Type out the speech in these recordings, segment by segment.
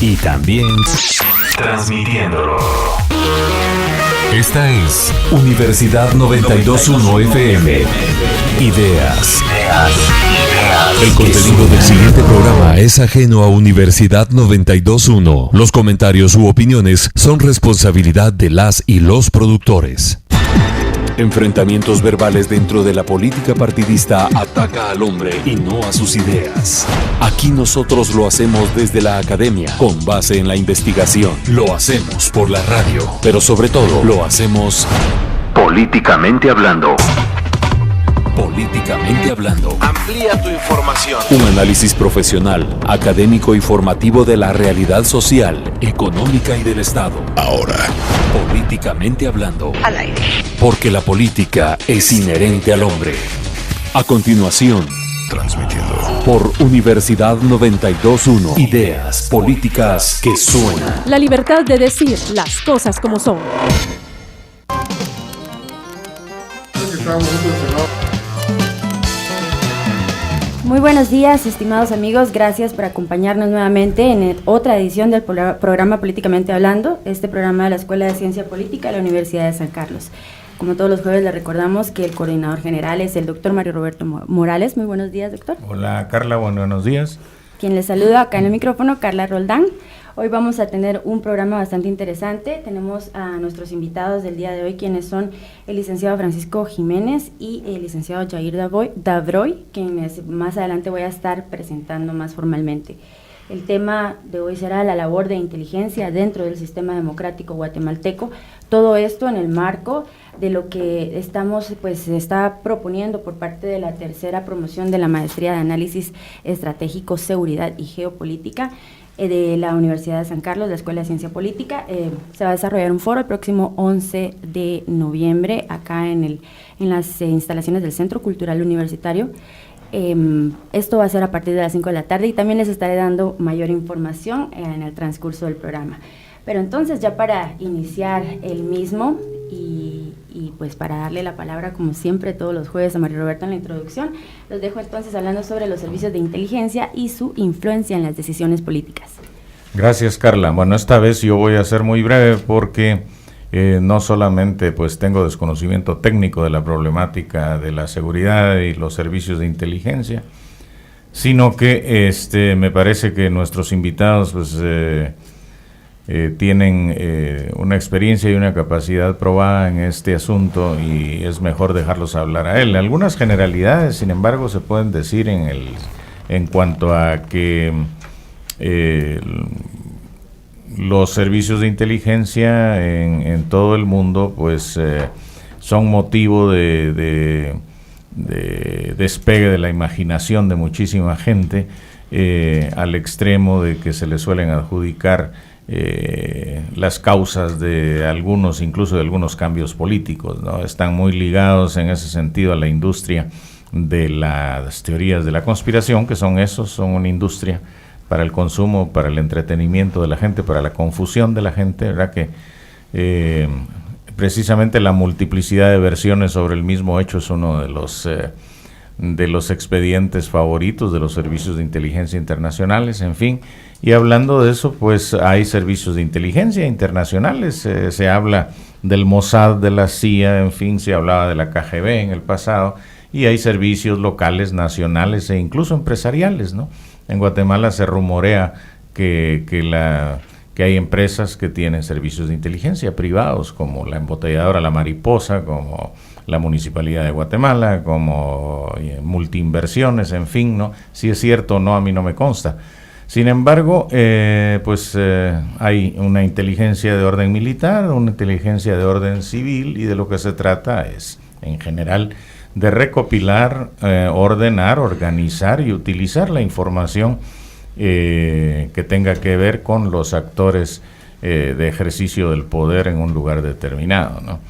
y también transmitiéndolo. Esta es Universidad 92.1 FM. Ideas. El contenido del siguiente programa es ajeno a Universidad 92.1. Los comentarios u opiniones son responsabilidad de las y los productores. Enfrentamientos verbales dentro de la política partidista ataca al hombre y no a sus ideas. Aquí nosotros lo hacemos desde la academia, con base en la investigación. Lo hacemos por la radio, pero sobre todo lo hacemos políticamente hablando. Políticamente hablando. Amplía tu información. Un análisis profesional, académico y formativo de la realidad social, económica y del Estado. Ahora, políticamente hablando. Al aire. Porque la política es inherente al hombre. A continuación, transmitiendo por Universidad 92.1. Ideas políticas que suenan. La libertad de decir las cosas como son. Muy buenos días, estimados amigos. Gracias por acompañarnos nuevamente en otra edición del programa Políticamente Hablando, este programa de la Escuela de Ciencia Política de la Universidad de San Carlos. Como todos los jueves, le recordamos que el coordinador general es el doctor Mario Roberto Morales. Muy buenos días, doctor. Hola, Carla, buenos días. Quien les saluda acá en el micrófono, Carla Roldán. Hoy vamos a tener un programa bastante interesante. Tenemos a nuestros invitados del día de hoy, quienes son el licenciado Francisco Jiménez y el licenciado Jair Davroy, quienes más adelante voy a estar presentando más formalmente. El tema de hoy será la labor de inteligencia dentro del sistema democrático guatemalteco. Todo esto en el marco de lo que se está proponiendo por parte de la tercera promoción de la Maestría de Análisis Estratégico, Seguridad y Geopolítica de la Universidad de San Carlos, la Escuela de Ciencia Política. Se va a desarrollar un foro el próximo 11 de noviembre acá en las instalaciones del Centro Cultural Universitario. Esto va a ser a partir de las 5 de la tarde y también les estaré dando mayor información en el transcurso del programa. Pero entonces, ya para iniciar el mismo y pues para darle la palabra, como siempre, todos los jueves a Mario Roberto en la introducción, los dejo entonces hablando sobre los servicios de inteligencia y su influencia en las decisiones políticas. Gracias, Carla. Bueno, esta vez yo voy a ser muy breve porque no solamente pues tengo desconocimiento técnico de la problemática de la seguridad y los servicios de inteligencia, sino que me parece que nuestros invitados pues tienen una experiencia y una capacidad probada en este asunto y es mejor dejarlos hablar a él. Algunas generalidades, sin embargo, se pueden decir en cuanto a que los servicios de inteligencia en todo el mundo pues son motivo de despegue de la imaginación de muchísima gente, al extremo de que se le suelen adjudicar las causas de algunos, incluso de algunos cambios políticos, ¿no? Están muy ligados en ese sentido a la industria de las teorías de la conspiración, que son una industria para el consumo, para el entretenimiento de la gente, para la confusión de la gente, ¿verdad? Que precisamente la multiplicidad de versiones sobre el mismo hecho es uno de los expedientes favoritos de los servicios de inteligencia internacionales, en fin. Y hablando de eso, pues hay servicios de inteligencia internacionales, se habla del Mossad, de la CIA, en fin, se hablaba de la KGB en el pasado, y hay servicios locales, nacionales e incluso empresariales, ¿no? En Guatemala se rumorea que hay empresas que tienen servicios de inteligencia privados, como la embotelladora La Mariposa, como la Municipalidad de Guatemala, como Multiinversiones, en fin, ¿no? Si es cierto o no, a mí no me consta. Sin embargo, hay una inteligencia de orden militar, una inteligencia de orden civil, y de lo que se trata es, en general, de recopilar, ordenar, organizar y utilizar la información que tenga que ver con los actores de ejercicio del poder en un lugar determinado, ¿no?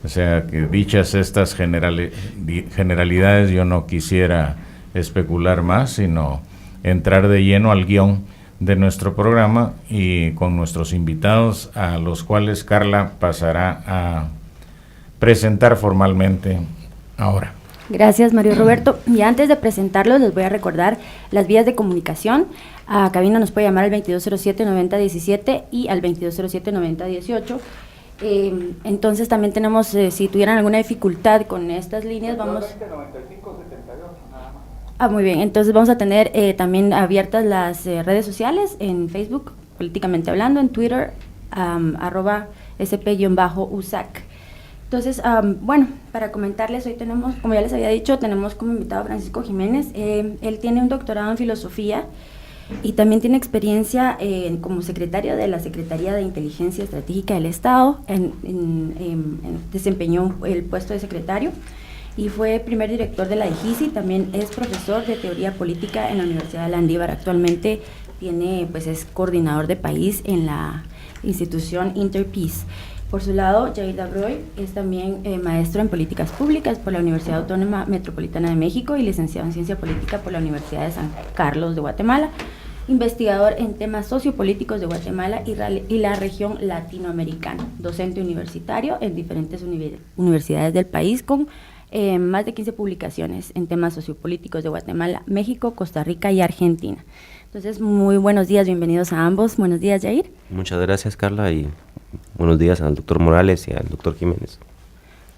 O sea, que dichas estas generalidades, yo no quisiera especular más, sino entrar de lleno al guión de nuestro programa y con nuestros invitados, a los cuales Carla pasará a presentar formalmente ahora. Gracias, Mario Roberto. Y antes de presentarlos, les voy a recordar las vías de comunicación. A cabina nos puede llamar al 2207-9017 y al 2207-9018. Entonces también tenemos, si tuvieran alguna dificultad con estas líneas, vamos... muy bien, entonces vamos a tener también abiertas las redes sociales en Facebook, Políticamente Hablando, en Twitter, @sp_USAC. Entonces, bueno, para comentarles, hoy tenemos, como ya les había dicho, tenemos como invitado a Francisco Jiménez. Él tiene un doctorado en filosofía y también tiene experiencia como secretario de la Secretaría de Inteligencia Estratégica del Estado. Desempeñó el puesto de secretario y fue primer director de la DIGISI. También es profesor de teoría política en la Universidad de Landívar. Actualmente es coordinador de país en la institución Interpeace. Por su lado, Jair Dabroy es también maestro en políticas públicas por la Universidad Autónoma Metropolitana de México y licenciado en ciencia política por la Universidad de San Carlos de Guatemala, investigador en temas sociopolíticos de Guatemala y la región latinoamericana, docente universitario en diferentes universidades del país con más de 15 publicaciones en temas sociopolíticos de Guatemala, México, Costa Rica y Argentina. Entonces, muy buenos días, bienvenidos a ambos. Buenos días, Jair. Muchas gracias, Carla, y buenos días al doctor Morales y al doctor Jiménez.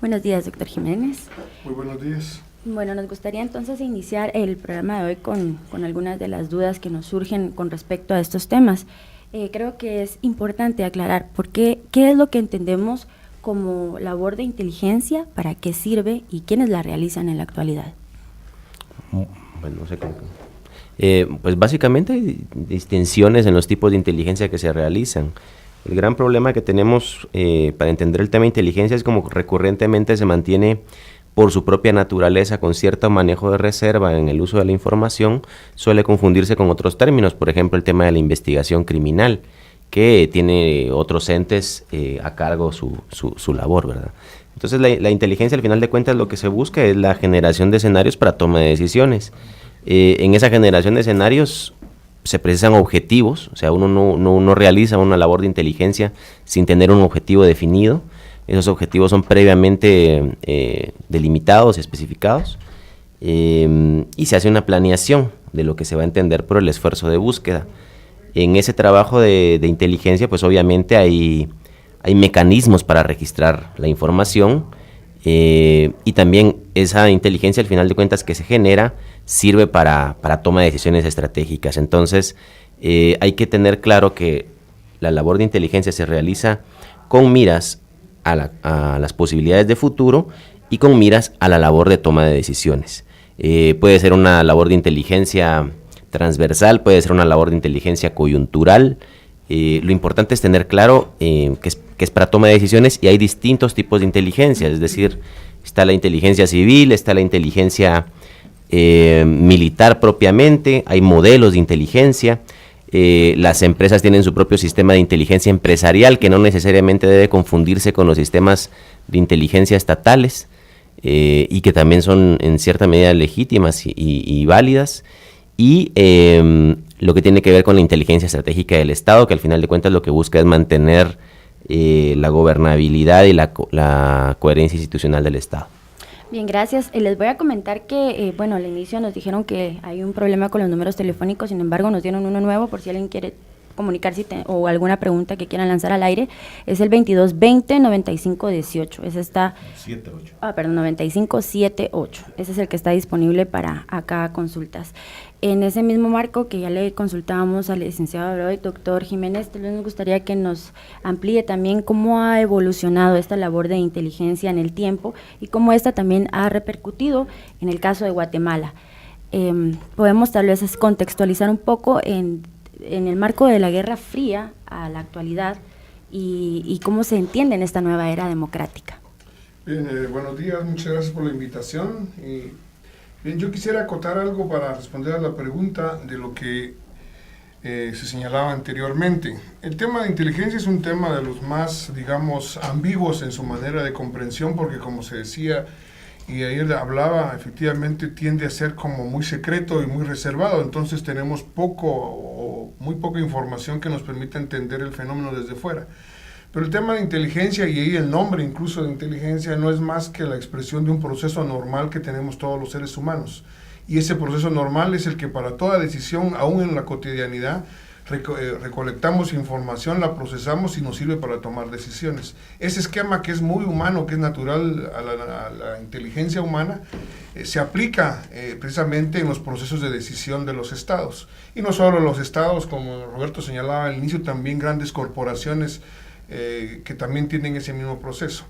Buenos días, doctor Jiménez. Muy buenos días. Bueno, nos gustaría entonces iniciar el programa de hoy con algunas de las dudas que nos surgen con respecto a estos temas. Creo que es importante aclarar qué es lo que entendemos como labor de inteligencia, para qué sirve y quiénes la realizan en la actualidad. Bueno, no sé cómo. Pues básicamente hay distinciones en los tipos de inteligencia que se realizan. El gran problema que tenemos para entender el tema de inteligencia es como recurrentemente se mantiene por su propia naturaleza con cierto manejo de reserva en el uso de la información, suele confundirse con otros términos, por ejemplo el tema de la investigación criminal, que tiene otros entes a cargo su labor, ¿verdad? Entonces la inteligencia al final de cuentas lo que se busca es la generación de escenarios para toma de decisiones. En esa generación de escenarios se precisan objetivos, o sea, uno no realiza una labor de inteligencia sin tener un objetivo definido. Esos objetivos son previamente delimitados y especificados, y se hace una planeación de lo que se va a entender por el esfuerzo de búsqueda. En ese trabajo de inteligencia, pues obviamente hay mecanismos para registrar la información, y también esa inteligencia al final de cuentas que se genera sirve para toma de decisiones estratégicas. Entonces hay que tener claro que la labor de inteligencia se realiza con miras a las posibilidades de futuro y con miras a la labor de toma de decisiones. Puede ser una labor de inteligencia transversal, puede ser una labor de inteligencia coyuntural. Lo importante es tener claro que es para toma de decisiones, y hay distintos tipos de inteligencia, es decir, está la inteligencia civil, está la inteligencia militar propiamente, hay modelos de inteligencia. Las empresas tienen su propio sistema de inteligencia empresarial que no necesariamente debe confundirse con los sistemas de inteligencia estatales, y que también son en cierta medida legítimas y válidas. Y lo que tiene que ver con la inteligencia estratégica del Estado, que al final de cuentas lo que busca es mantener la gobernabilidad y la coherencia institucional del Estado. Bien, gracias. Les voy a comentar que, al inicio nos dijeron que hay un problema con los números telefónicos, sin embargo nos dieron uno nuevo por si alguien quiere comunicarse o alguna pregunta que quieran lanzar al aire. Es el 2220-9518. Ese está... 78. 9578. Ese es el que está disponible para acá consultas. En ese mismo marco que ya le consultábamos al licenciado Dabroy, doctor Jiménez, tal vez nos gustaría que nos amplíe también cómo ha evolucionado esta labor de inteligencia en el tiempo y cómo esta también ha repercutido en el caso de Guatemala. Podemos tal vez contextualizar un poco en el marco de la Guerra Fría a la actualidad y cómo se entiende en esta nueva era democrática. Bien, buenos días, muchas gracias por la invitación. Bien, yo quisiera acotar algo para responder a la pregunta de lo que se señalaba anteriormente. El tema de inteligencia es un tema de los más, digamos, ambiguos en su manera de comprensión, porque como se decía y ayer hablaba, efectivamente tiende a ser como muy secreto y muy reservado, entonces tenemos muy poca información que nos permita entender el fenómeno desde fuera. Pero el tema de inteligencia, y ahí el nombre incluso de inteligencia, no es más que la expresión de un proceso normal que tenemos todos los seres humanos. Y ese proceso normal es el que para toda decisión, aún en la cotidianidad, recolectamos información, la procesamos y nos sirve para tomar decisiones. Ese esquema que es muy humano, que es natural a la inteligencia humana, se aplica precisamente en los procesos de decisión de los estados. Y no solo los estados, como Roberto señalaba al inicio, también grandes corporaciones que también tienen ese mismo proceso.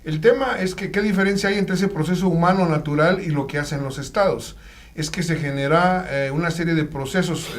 El tema es que qué diferencia hay entre ese proceso humano natural y lo que hacen los estados. Es que se genera una serie de procesos,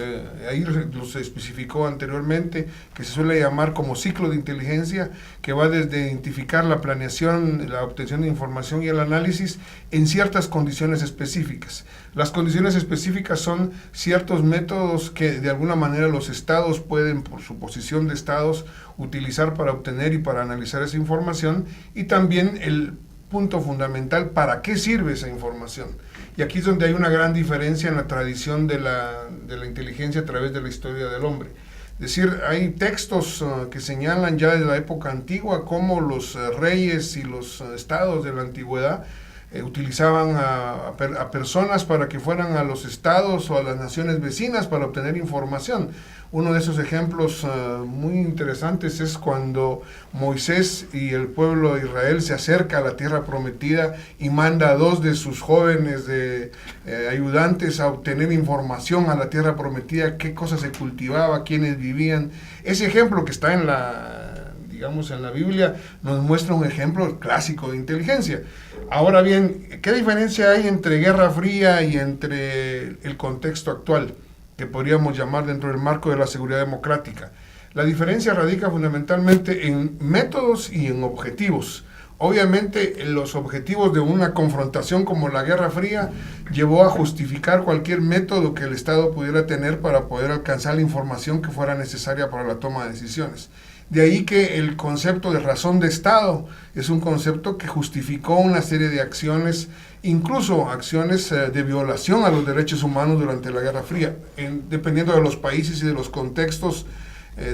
ahí los especificó anteriormente, que se suele llamar como ciclo de inteligencia, que va desde identificar la planeación, la obtención de información y el análisis en ciertas condiciones específicas. Las condiciones específicas son ciertos métodos que de alguna manera los estados pueden, por su posición de estados, utilizar para obtener y para analizar esa información, y también el punto fundamental, ¿para qué sirve esa información? Y aquí es donde hay una gran diferencia en la tradición de la inteligencia a través de la historia del hombre. Es decir, hay textos que señalan ya desde la época antigua cómo los reyes y los estados de la antigüedad utilizaban a personas para que fueran a los estados o a las naciones vecinas para obtener información. Uno de esos ejemplos muy interesantes es cuando Moisés y el pueblo de Israel se acerca a la tierra prometida y manda a 2 de sus jóvenes ayudantes a obtener información a la tierra prometida, qué cosas se cultivaba, quiénes vivían. Ese ejemplo que está en la Biblia nos muestra un ejemplo clásico de inteligencia. Ahora bien, ¿qué diferencia hay entre Guerra Fría y entre el contexto actual, que podríamos llamar dentro del marco de la seguridad democrática? La diferencia radica fundamentalmente en métodos y en objetivos. Obviamente, los objetivos de una confrontación como la Guerra Fría llevó a justificar cualquier método que el Estado pudiera tener para poder alcanzar la información que fuera necesaria para la toma de decisiones. De ahí que el concepto de razón de Estado es un concepto que justificó una serie de acciones, incluso acciones de violación a los derechos humanos durante la Guerra Fría. Dependiendo de los países y de los contextos,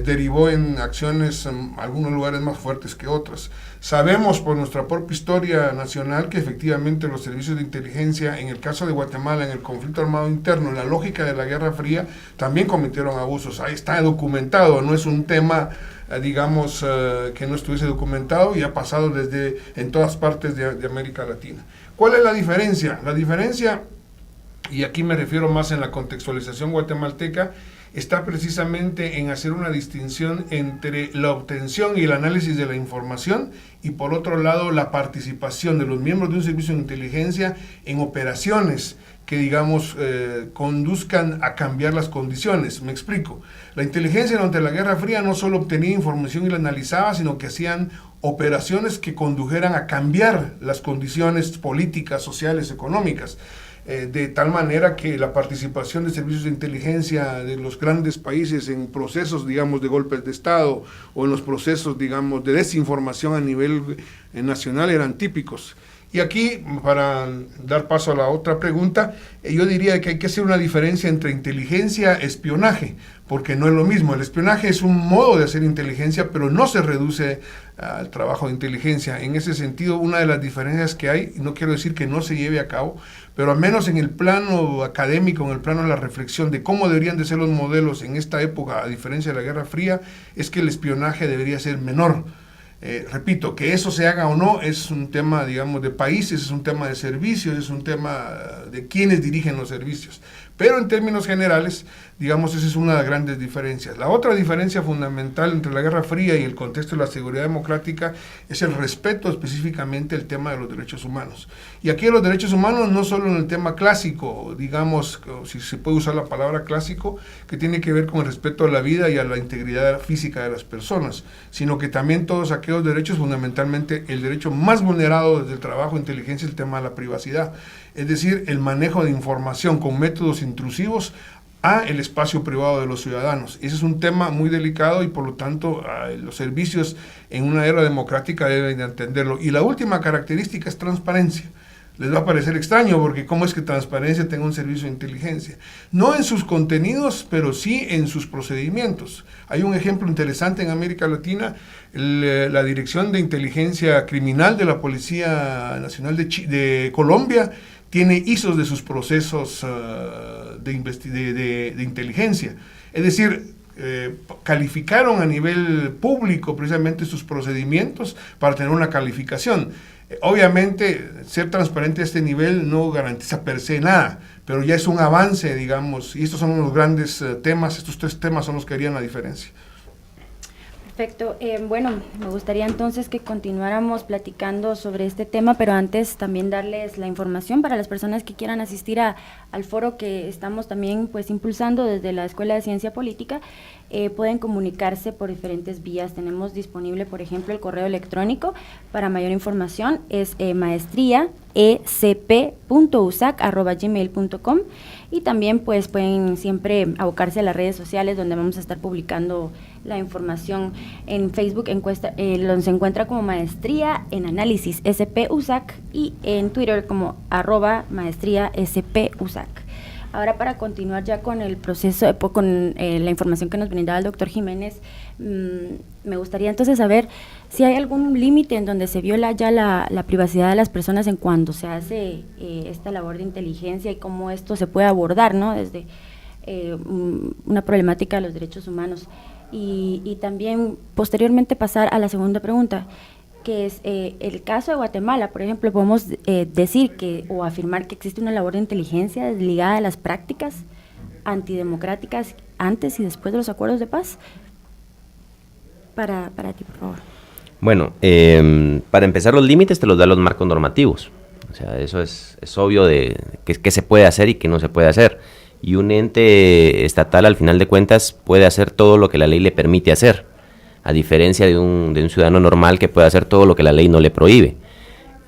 derivó en acciones en algunos lugares más fuertes que otros. Sabemos por nuestra propia historia nacional que efectivamente los servicios de inteligencia, en el caso de Guatemala, en el conflicto armado interno, en la lógica de la Guerra Fría, también cometieron abusos. Ahí está documentado, no es un tema que no estuviese documentado y ha pasado en todas partes de América Latina. ¿Cuál es la diferencia? La diferencia, y aquí me refiero más en la contextualización guatemalteca, está precisamente en hacer una distinción entre la obtención y el análisis de la información y por otro lado la participación de los miembros de un servicio de inteligencia en operaciones que conduzcan a cambiar las condiciones. Me explico. La inteligencia durante la Guerra Fría no solo obtenía información y la analizaba, sino que hacían operaciones que condujeran a cambiar las condiciones políticas, sociales, económicas. De tal manera que la participación de servicios de inteligencia de los grandes países en procesos, de golpes de Estado o en los procesos, de desinformación a nivel nacional eran típicos. Y aquí, para dar paso a la otra pregunta, yo diría que hay que hacer una diferencia entre inteligencia y espionaje, porque no es lo mismo. El espionaje es un modo de hacer inteligencia, pero no se reduce al trabajo de inteligencia. En ese sentido, una de las diferencias que hay, y no quiero decir que no se lleve a cabo, pero al menos en el plano académico, en el plano de la reflexión de cómo deberían de ser los modelos en esta época, a diferencia de la Guerra Fría, es que el espionaje debería ser menor. Repito, que eso se haga o no es un tema, de países, es un tema de servicios, es un tema de quienes dirigen los servicios. Pero en términos generales, esa es una de las grandes diferencias. La otra diferencia fundamental entre la Guerra Fría y el contexto de la seguridad democrática es el respeto específicamente al tema de los derechos humanos. Y aquí los derechos humanos no solo en el tema clásico, si se puede usar la palabra clásico, que tiene que ver con el respeto a la vida y a la integridad física de las personas, sino que también todos aquellos derechos, fundamentalmente el derecho más vulnerado desde el trabajo de inteligencia es el tema de la privacidad. Es decir, el manejo de información con métodos intrusivos a el espacio privado de los ciudadanos. Ese es un tema muy delicado y por lo tanto los servicios en una era democrática deben de entenderlo. Y la última característica es transparencia. les va a parecer extraño, porque ¿cómo es que Transparencia tenga un servicio de inteligencia? No en sus contenidos, pero sí en sus procedimientos. Hay un ejemplo interesante en América Latina, la Dirección de Inteligencia Criminal de la Policía Nacional de Colombia tiene ISOs de sus procesos de inteligencia. Es decir, calificaron a nivel público precisamente sus procedimientos para tener una calificación. Obviamente, ser transparente a este nivel no garantiza per se nada, pero ya es un avance, digamos, y estos son los grandes temas, estos 3 temas son los que harían la diferencia. Perfecto. Bueno, me gustaría entonces que continuáramos platicando sobre este tema, pero antes también darles la información para las personas que quieran asistir al foro que estamos también pues impulsando desde la Escuela de Ciencia Política. Pueden comunicarse por diferentes vías. Tenemos disponible, por ejemplo, el correo electrónico. Para mayor información es maestriaecp.usac@gmail.com, y también pues pueden siempre abocarse a las redes sociales, donde vamos a estar publicando la información. En Facebook se encuentra como Maestría en Análisis SP-USAC, y en Twitter como @maestriaSPUSAC. Ahora, para continuar ya con el proceso, con la información que nos brindaba el doctor Jiménez, me gustaría entonces saber si hay algún límite en donde se viola ya la privacidad de las personas en cuanto se hace esta labor de inteligencia, y cómo esto se puede abordar, ¿no?, desde una problemática de los derechos humanos. Y también posteriormente pasar a la segunda pregunta, que es el caso de Guatemala. Por ejemplo, podemos decir o afirmar que existe una labor de inteligencia desligada de las prácticas antidemocráticas antes y después de los acuerdos de paz. Para ti, por favor. Bueno, para empezar, los límites te los dan los marcos normativos. O sea, eso es obvio de qué se puede hacer y qué no se puede hacer. Y un ente estatal, al final de cuentas, puede hacer todo lo que la ley le permite hacer, a diferencia de un ciudadano normal que puede hacer todo lo que la ley no le prohíbe.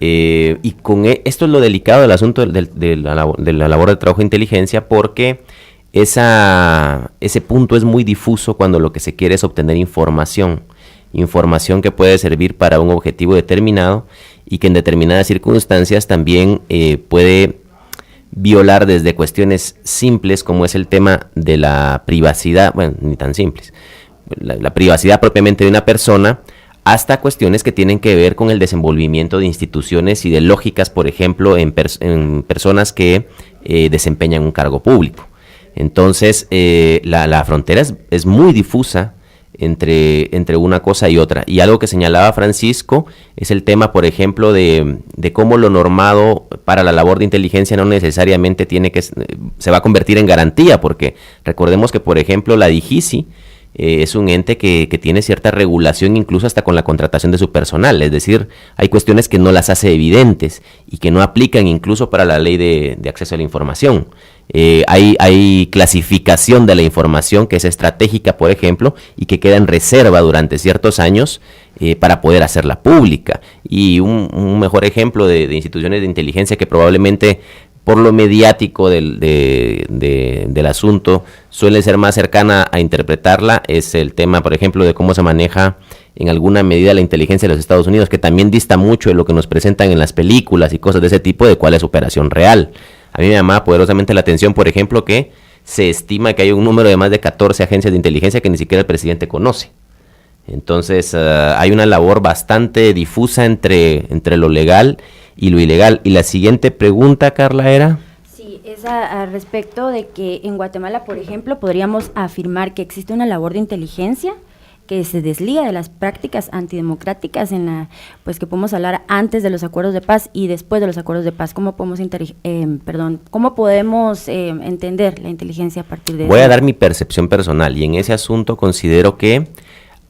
Y con esto es lo delicado del asunto de la labor de trabajo de inteligencia, porque ese punto es muy difuso cuando lo que se quiere es obtener información que puede servir para un objetivo determinado, y que en determinadas circunstancias también puede violar desde cuestiones simples, como es el tema de la privacidad, bueno, ni tan simples, la privacidad propiamente de una persona, hasta cuestiones que tienen que ver con el desenvolvimiento de instituciones y de lógicas, por ejemplo, en personas que desempeñan un cargo público. Entonces, la frontera es muy difusa entre una cosa y otra. Y algo que señalaba Francisco es el tema, por ejemplo, de cómo lo normado para la labor de inteligencia no necesariamente se va a convertir en garantía, porque recordemos que, por ejemplo, la DIGICI es un ente que tiene cierta regulación, incluso hasta con la contratación de su personal. Es decir, hay cuestiones que no las hace evidentes y que no aplican incluso para la ley de acceso a la información. Hay clasificación de la información que es estratégica, por ejemplo, y que queda en reserva durante ciertos años para poder hacerla pública. Y un mejor ejemplo de instituciones de inteligencia que probablemente, por lo mediático del asunto, suele ser más cercana a interpretarla, es el tema, por ejemplo, de cómo se maneja en alguna medida la inteligencia de los Estados Unidos, que también dista mucho de lo que nos presentan en las películas y cosas de ese tipo, de cuál es su operación real. A mí me llamaba poderosamente la atención, por ejemplo, que se estima que hay un número de más de 14 agencias de inteligencia que ni siquiera el presidente conoce. Entonces, hay una labor bastante difusa entre lo legal y lo ilegal. Y la siguiente pregunta, Carla, era... Sí, es al respecto de que en Guatemala, por ejemplo, podríamos afirmar que existe una labor de inteligencia que se desliga de las prácticas antidemocráticas pues que podemos hablar antes de los acuerdos de paz y después de los acuerdos de paz. ¿Cómo podemos entender la inteligencia a partir de eso? Voy a dar mi percepción personal, y en ese asunto considero que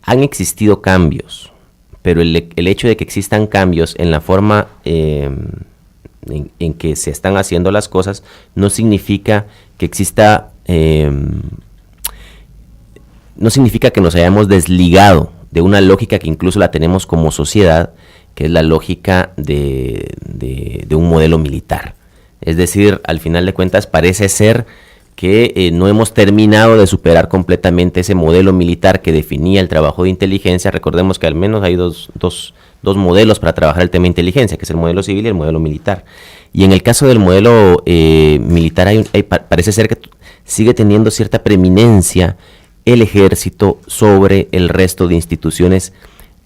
han existido cambios, pero el hecho de que existan cambios en la forma en que se están haciendo las cosas no significa que exista... no significa que nos hayamos desligado de una lógica que incluso la tenemos como sociedad, que es la lógica de un modelo militar. Es decir, al final de cuentas parece ser que no hemos terminado de superar completamente ese modelo militar que definía el trabajo de inteligencia. Recordemos que al menos hay dos dos modelos para trabajar el tema de inteligencia, que es el modelo civil y el modelo militar. Y en el caso del modelo militar parece ser que sigue teniendo cierta preeminencia el ejército sobre el resto de instituciones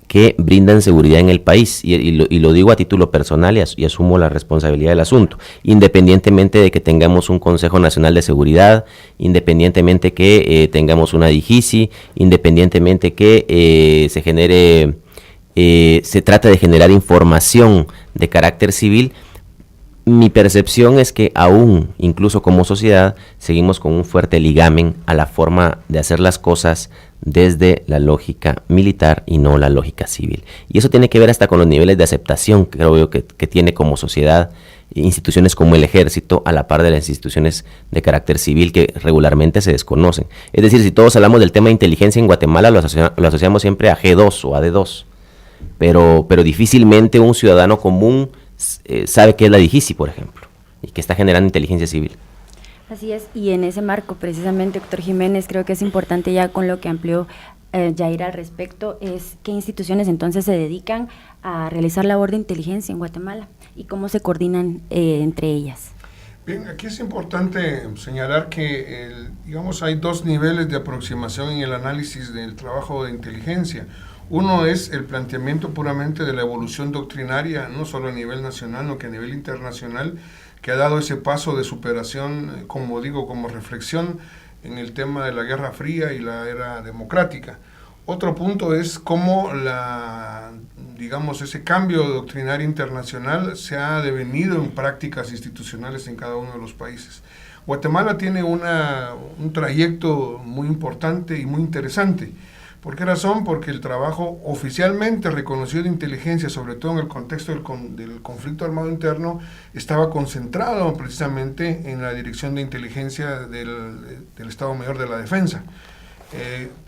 que brindan seguridad en el país, y lo digo a título personal y asumo la responsabilidad del asunto, independientemente de que tengamos un Consejo Nacional de Seguridad, independientemente que tengamos una DIGICI, independientemente que se trata de generar información de carácter civil. Mi percepción es que aún, incluso como sociedad, seguimos con un fuerte ligamen a la forma de hacer las cosas desde la lógica militar y no la lógica civil. Y eso tiene que ver hasta con los niveles de aceptación, creo yo, que tiene como sociedad instituciones como el ejército a la par de las instituciones de carácter civil que regularmente se desconocen. Es decir, si todos hablamos del tema de inteligencia en Guatemala, lo asociamos siempre a G2 o a D2, pero difícilmente un ciudadano común sabe qué es la DIGICI, por ejemplo, y que está generando inteligencia civil. Así es, y en ese marco, precisamente, doctor Jiménez, creo que es importante, ya con lo que amplió Yair al respecto, es qué instituciones entonces se dedican a realizar labor de inteligencia en Guatemala y cómo se coordinan entre ellas. Bien, aquí es importante señalar que, digamos, hay dos niveles de aproximación en el análisis del trabajo de inteligencia. Uno es el planteamiento puramente de la evolución doctrinaria, no solo a nivel nacional, sino que a nivel internacional, que ha dado ese paso de superación, como digo, como reflexión en el tema de la Guerra Fría y la era democrática. Otro punto es cómo ese cambio doctrinario internacional se ha devenido en prácticas institucionales en cada uno de los países. Guatemala tiene un trayecto muy importante y muy interesante. ¿Por qué razón? Porque el trabajo oficialmente reconocido de inteligencia, sobre todo en el contexto del conflicto armado interno, estaba concentrado precisamente en la Dirección de Inteligencia del Estado Mayor de la Defensa.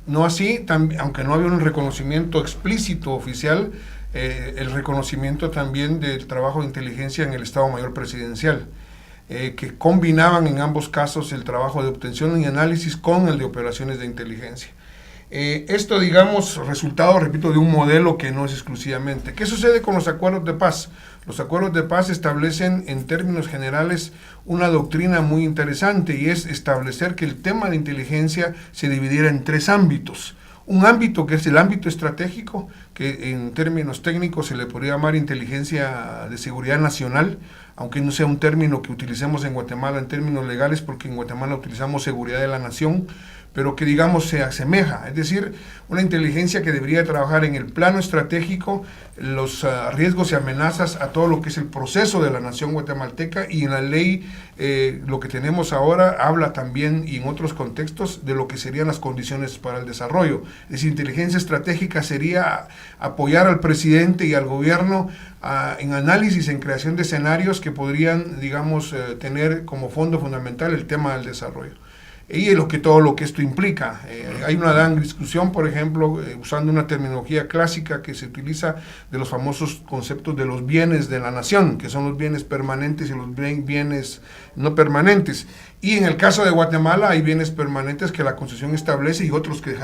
No así, aunque no había un reconocimiento explícito oficial, el reconocimiento también del trabajo de inteligencia en el Estado Mayor Presidencial, que combinaban en ambos casos el trabajo de obtención y análisis con el de operaciones de inteligencia. Esto, digamos, resultado, repito, de un modelo que no es exclusivamente. ¿Qué sucede con los acuerdos de paz? Los acuerdos de paz establecen en términos generales una doctrina muy interesante, y es establecer que el tema de inteligencia se dividiera en tres ámbitos. Un ámbito que es el ámbito estratégico, que en términos técnicos se le podría llamar inteligencia de seguridad nacional, aunque no sea un término que utilicemos en Guatemala en términos legales, porque en Guatemala utilizamos seguridad de la nación, pero que, digamos, se asemeja, es decir, una inteligencia que debería trabajar en el plano estratégico los riesgos y amenazas a todo lo que es el proceso de la nación guatemalteca, y en la ley lo que tenemos ahora habla también, y en otros contextos, de lo que serían las condiciones para el desarrollo. Es decir, inteligencia estratégica sería apoyar al presidente y al gobierno en análisis, en creación de escenarios que podrían, digamos, tener como fondo fundamental el tema del desarrollo. Y todo lo que esto implica. Hay una gran discusión, por ejemplo, usando una terminología clásica que se utiliza, de los famosos conceptos de los bienes de la nación, que son los bienes permanentes y los bienes no permanentes. Y en el caso de Guatemala hay bienes permanentes que la Constitución establece y otros que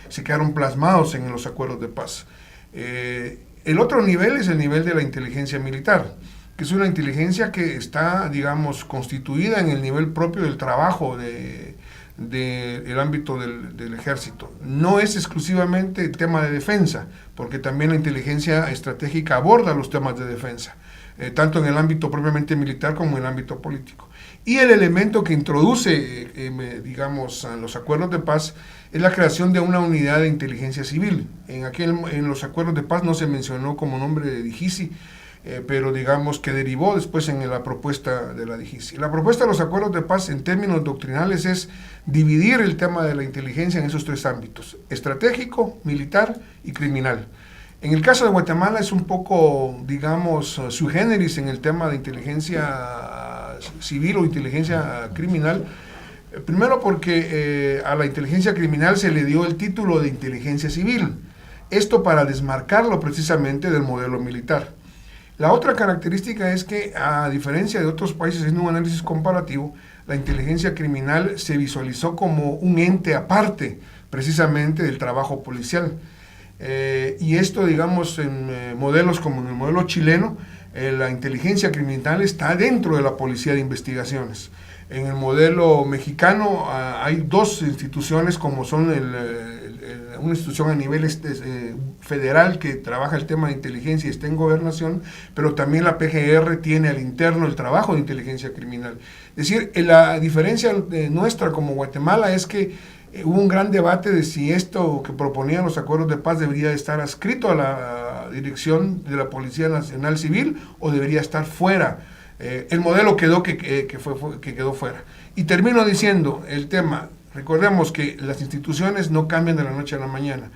se quedaron plasmados en los acuerdos de paz. El otro nivel es el nivel de la inteligencia militar, que es una inteligencia que está, digamos, constituida en el nivel propio del trabajo del ámbito del ejército. No es exclusivamente el tema de defensa, porque también la inteligencia estratégica aborda los temas de defensa, tanto en el ámbito propiamente militar como en el ámbito político. Y el elemento que introduce, digamos, a los acuerdos de paz es la creación de una unidad de inteligencia civil. En los acuerdos de paz no se mencionó como nombre de DIGICI, pero digamos que derivó después en la propuesta de la DIGICI. La propuesta de los acuerdos de paz en términos doctrinales es dividir el tema de la inteligencia en esos tres ámbitos: estratégico, militar y criminal. En el caso de Guatemala es un poco, digamos, sui generis en el tema de inteligencia civil o inteligencia criminal. Primero porque a la inteligencia criminal se le dio el título de inteligencia civil. Esto para desmarcarlo precisamente del modelo militar. La otra característica es que, a diferencia de otros países, en un análisis comparativo, la inteligencia criminal se visualizó como un ente aparte, precisamente, del trabajo policial. y esto, digamos, en modelos como en el modelo chileno, la inteligencia criminal está dentro de la policía de investigaciones. En el modelo mexicano hay dos instituciones, como son una institución a nivel federal que trabaja el tema de inteligencia y está en gobernación, pero también la PGR tiene al interno el trabajo de inteligencia criminal. Es decir, la diferencia nuestra como Guatemala es que hubo un gran debate de si esto que proponían los acuerdos de paz debería estar adscrito a la dirección de la Policía Nacional Civil o debería estar fuera. El modelo quedó que quedó fuera. Y termino diciendo el tema, recordemos que las instituciones no cambian de la noche a la mañana.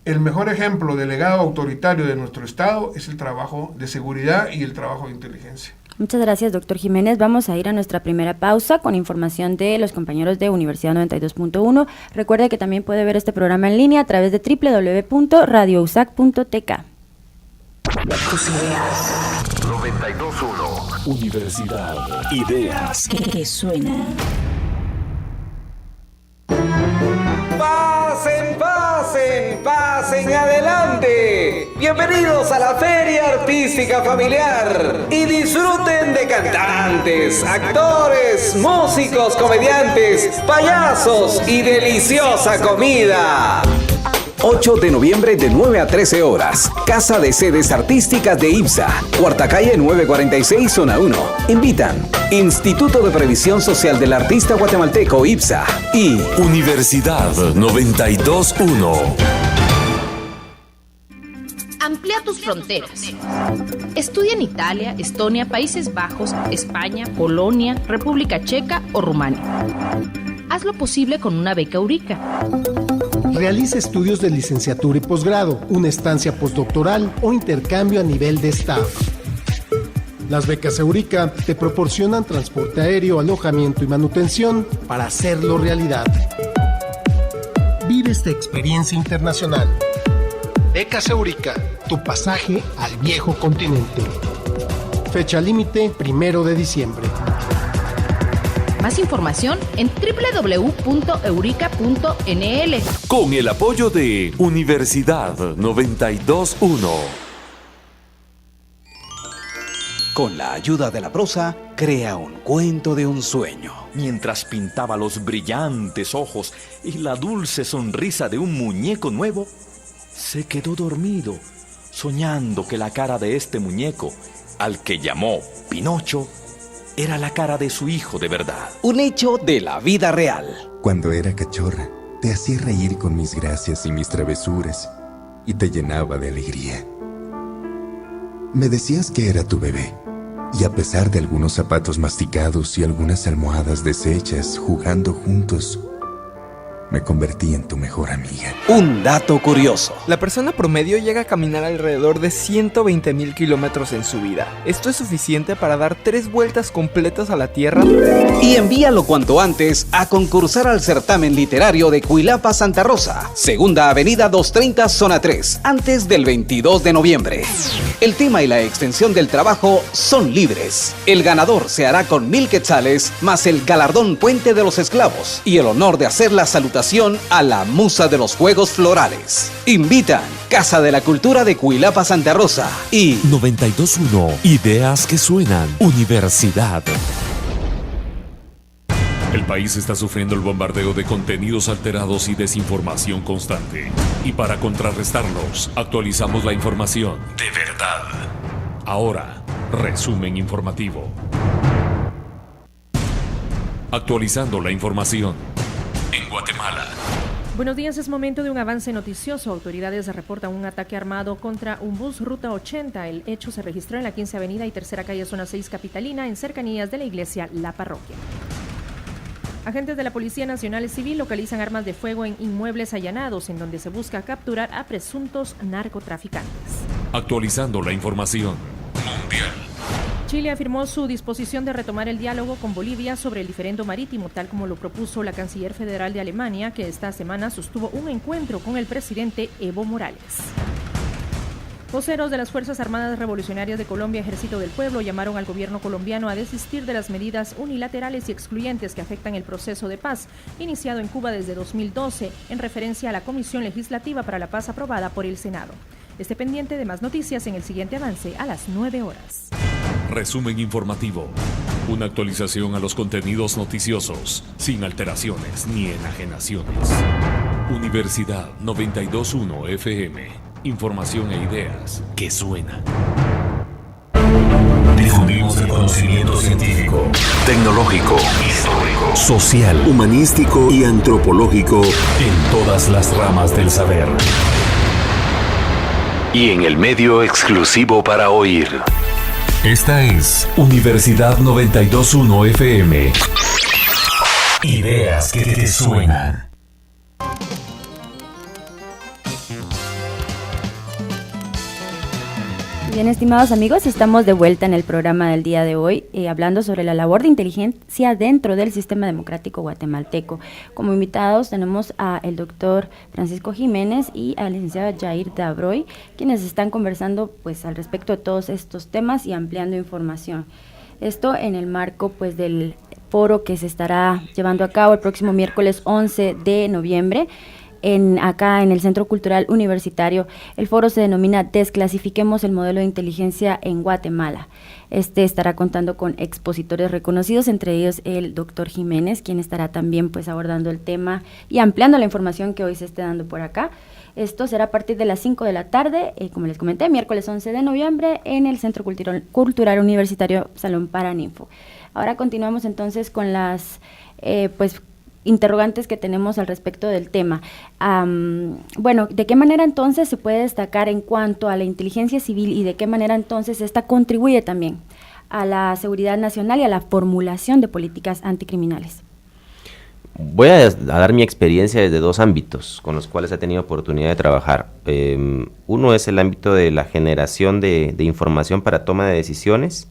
El mejor ejemplo de legado autoritario de nuestro Estado es el trabajo de seguridad y el trabajo de inteligencia. Muchas gracias, doctor Jiménez. Vamos a ir a nuestra primera pausa con información de los compañeros de Universidad 92.1. Recuerde que también puede ver este programa en línea a través de www.radiousac.tk. Tus ideas. 92.1 Universidad. Ideas que suenan. Pasen adelante. Bienvenidos a la Feria Artística Familiar y disfruten de cantantes, actores, músicos, comediantes, payasos y deliciosa comida. 8 de noviembre de 9 a 13 horas. Casa de Sedes Artísticas de IPSA. Cuarta calle 946, zona 1. Invitan Instituto de Previsión Social del Artista Guatemalteco, IPSA, y Universidad 92.1. Amplía tus fronteras. Estudia en Italia, Estonia, Países Bajos, España, Polonia, República Checa o Rumania. Haz lo posible con una beca Eureka. Realiza estudios de licenciatura y posgrado, una estancia postdoctoral o intercambio a nivel de staff. Las becas Eureka te proporcionan transporte aéreo, alojamiento y manutención para hacerlo realidad. Vive esta experiencia internacional. Becas Eureka, tu pasaje al viejo continente. Fecha límite 1 de diciembre. Más información en www.eureka.nl. Con el apoyo de Universidad 92.1. Con la ayuda de la prosa, crea un cuento de un sueño. Mientras pintaba los brillantes ojos y la dulce sonrisa de un muñeco nuevo, se quedó dormido, soñando que la cara de este muñeco, al que llamó Pinocho, era la cara de su hijo de verdad. Un hecho de la vida real. Cuando era cachorra, te hacía reír con mis gracias y mis travesuras, y te llenaba de alegría. Me decías que era tu bebé, y a pesar de algunos zapatos masticados y algunas almohadas deshechas jugando juntos, me convertí en tu mejor amiga. Un dato curioso. La persona promedio llega a caminar alrededor de 120,000 kilómetros en su vida. Esto es suficiente para dar 3 vueltas completas a la Tierra. Y envíalo cuanto antes a concursar al certamen literario de Cuilapa Santa Rosa, Segunda Avenida 230, zona 3, antes del 22 de noviembre. El tema y la extensión del trabajo son libres. El ganador se hará con 1,000 quetzales, más el galardón Puente de los Esclavos y el honor de hacer la salutación a la musa de los Juegos Florales. Invitan Casa de la Cultura de Cuilapa Santa Rosa y 92.1 Ideas que suenan. Universidad. El país está sufriendo el bombardeo de contenidos alterados y desinformación constante. Y para contrarrestarlos, actualizamos la información de verdad. Ahora, resumen informativo. Actualizando la información en Guatemala. Buenos días, es momento de un avance noticioso. Autoridades reportan un ataque armado contra un bus Ruta 80. El hecho se registró en la 15 Avenida y Tercera Calle, zona 6 capitalina, en cercanías de la iglesia La Parroquia. Agentes de la Policía Nacional Civil localizan armas de fuego en inmuebles allanados, en donde se busca capturar a presuntos narcotraficantes. Actualizando la información mundial. Chile afirmó su disposición de retomar el diálogo con Bolivia sobre el diferendo marítimo, tal como lo propuso la canciller federal de Alemania, que esta semana sostuvo un encuentro con el presidente Evo Morales. Voceros de las Fuerzas Armadas Revolucionarias de Colombia, Ejército del Pueblo, llamaron al gobierno colombiano a desistir de las medidas unilaterales y excluyentes que afectan el proceso de paz, iniciado en Cuba desde 2012, en referencia a la Comisión Legislativa para la Paz aprobada por el Senado. Esté pendiente de más noticias en el siguiente avance a las 9 horas. Resumen informativo. Una actualización a los contenidos noticiosos, sin alteraciones ni enajenaciones. Universidad 92.1 FM. Información e ideas que suenan. Difundimos el conocimiento científico, tecnológico, histórico, social, humanístico y antropológico en todas las ramas del saber. Y en el medio exclusivo para oír. Esta es Universidad 92.1 FM. Ideas que te suenan. Bien, estimados amigos, estamos de vuelta en el programa del día de hoy, hablando sobre la labor de inteligencia dentro del sistema democrático guatemalteco. Como invitados tenemos al doctor Francisco Jiménez y al licenciado Jair Dabroy, quienes están conversando pues al respecto de todos estos temas y ampliando información. Esto en el marco pues del foro que se estará llevando a cabo el próximo miércoles 11 de noviembre. Acá en el Centro Cultural Universitario. El foro se denomina Desclasifiquemos el modelo de inteligencia en Guatemala. Este estará contando con expositores reconocidos, entre ellos el doctor Jiménez, quien estará también pues abordando el tema y ampliando la información que hoy se esté dando por acá. Esto será a partir de las 5 de la tarde, como les comenté, miércoles 11 de noviembre en el Centro Cultural Universitario Salón Paraninfo. Ahora continuamos entonces con las interrogantes que tenemos al respecto del tema. Bueno, ¿de qué manera entonces se puede destacar en cuanto a la inteligencia civil y de qué manera entonces esta contribuye también a la seguridad nacional y a la formulación de políticas anticriminales? Voy a dar mi experiencia desde dos ámbitos con los cuales he tenido oportunidad de trabajar. Uno es el ámbito de la generación de información para toma de decisiones,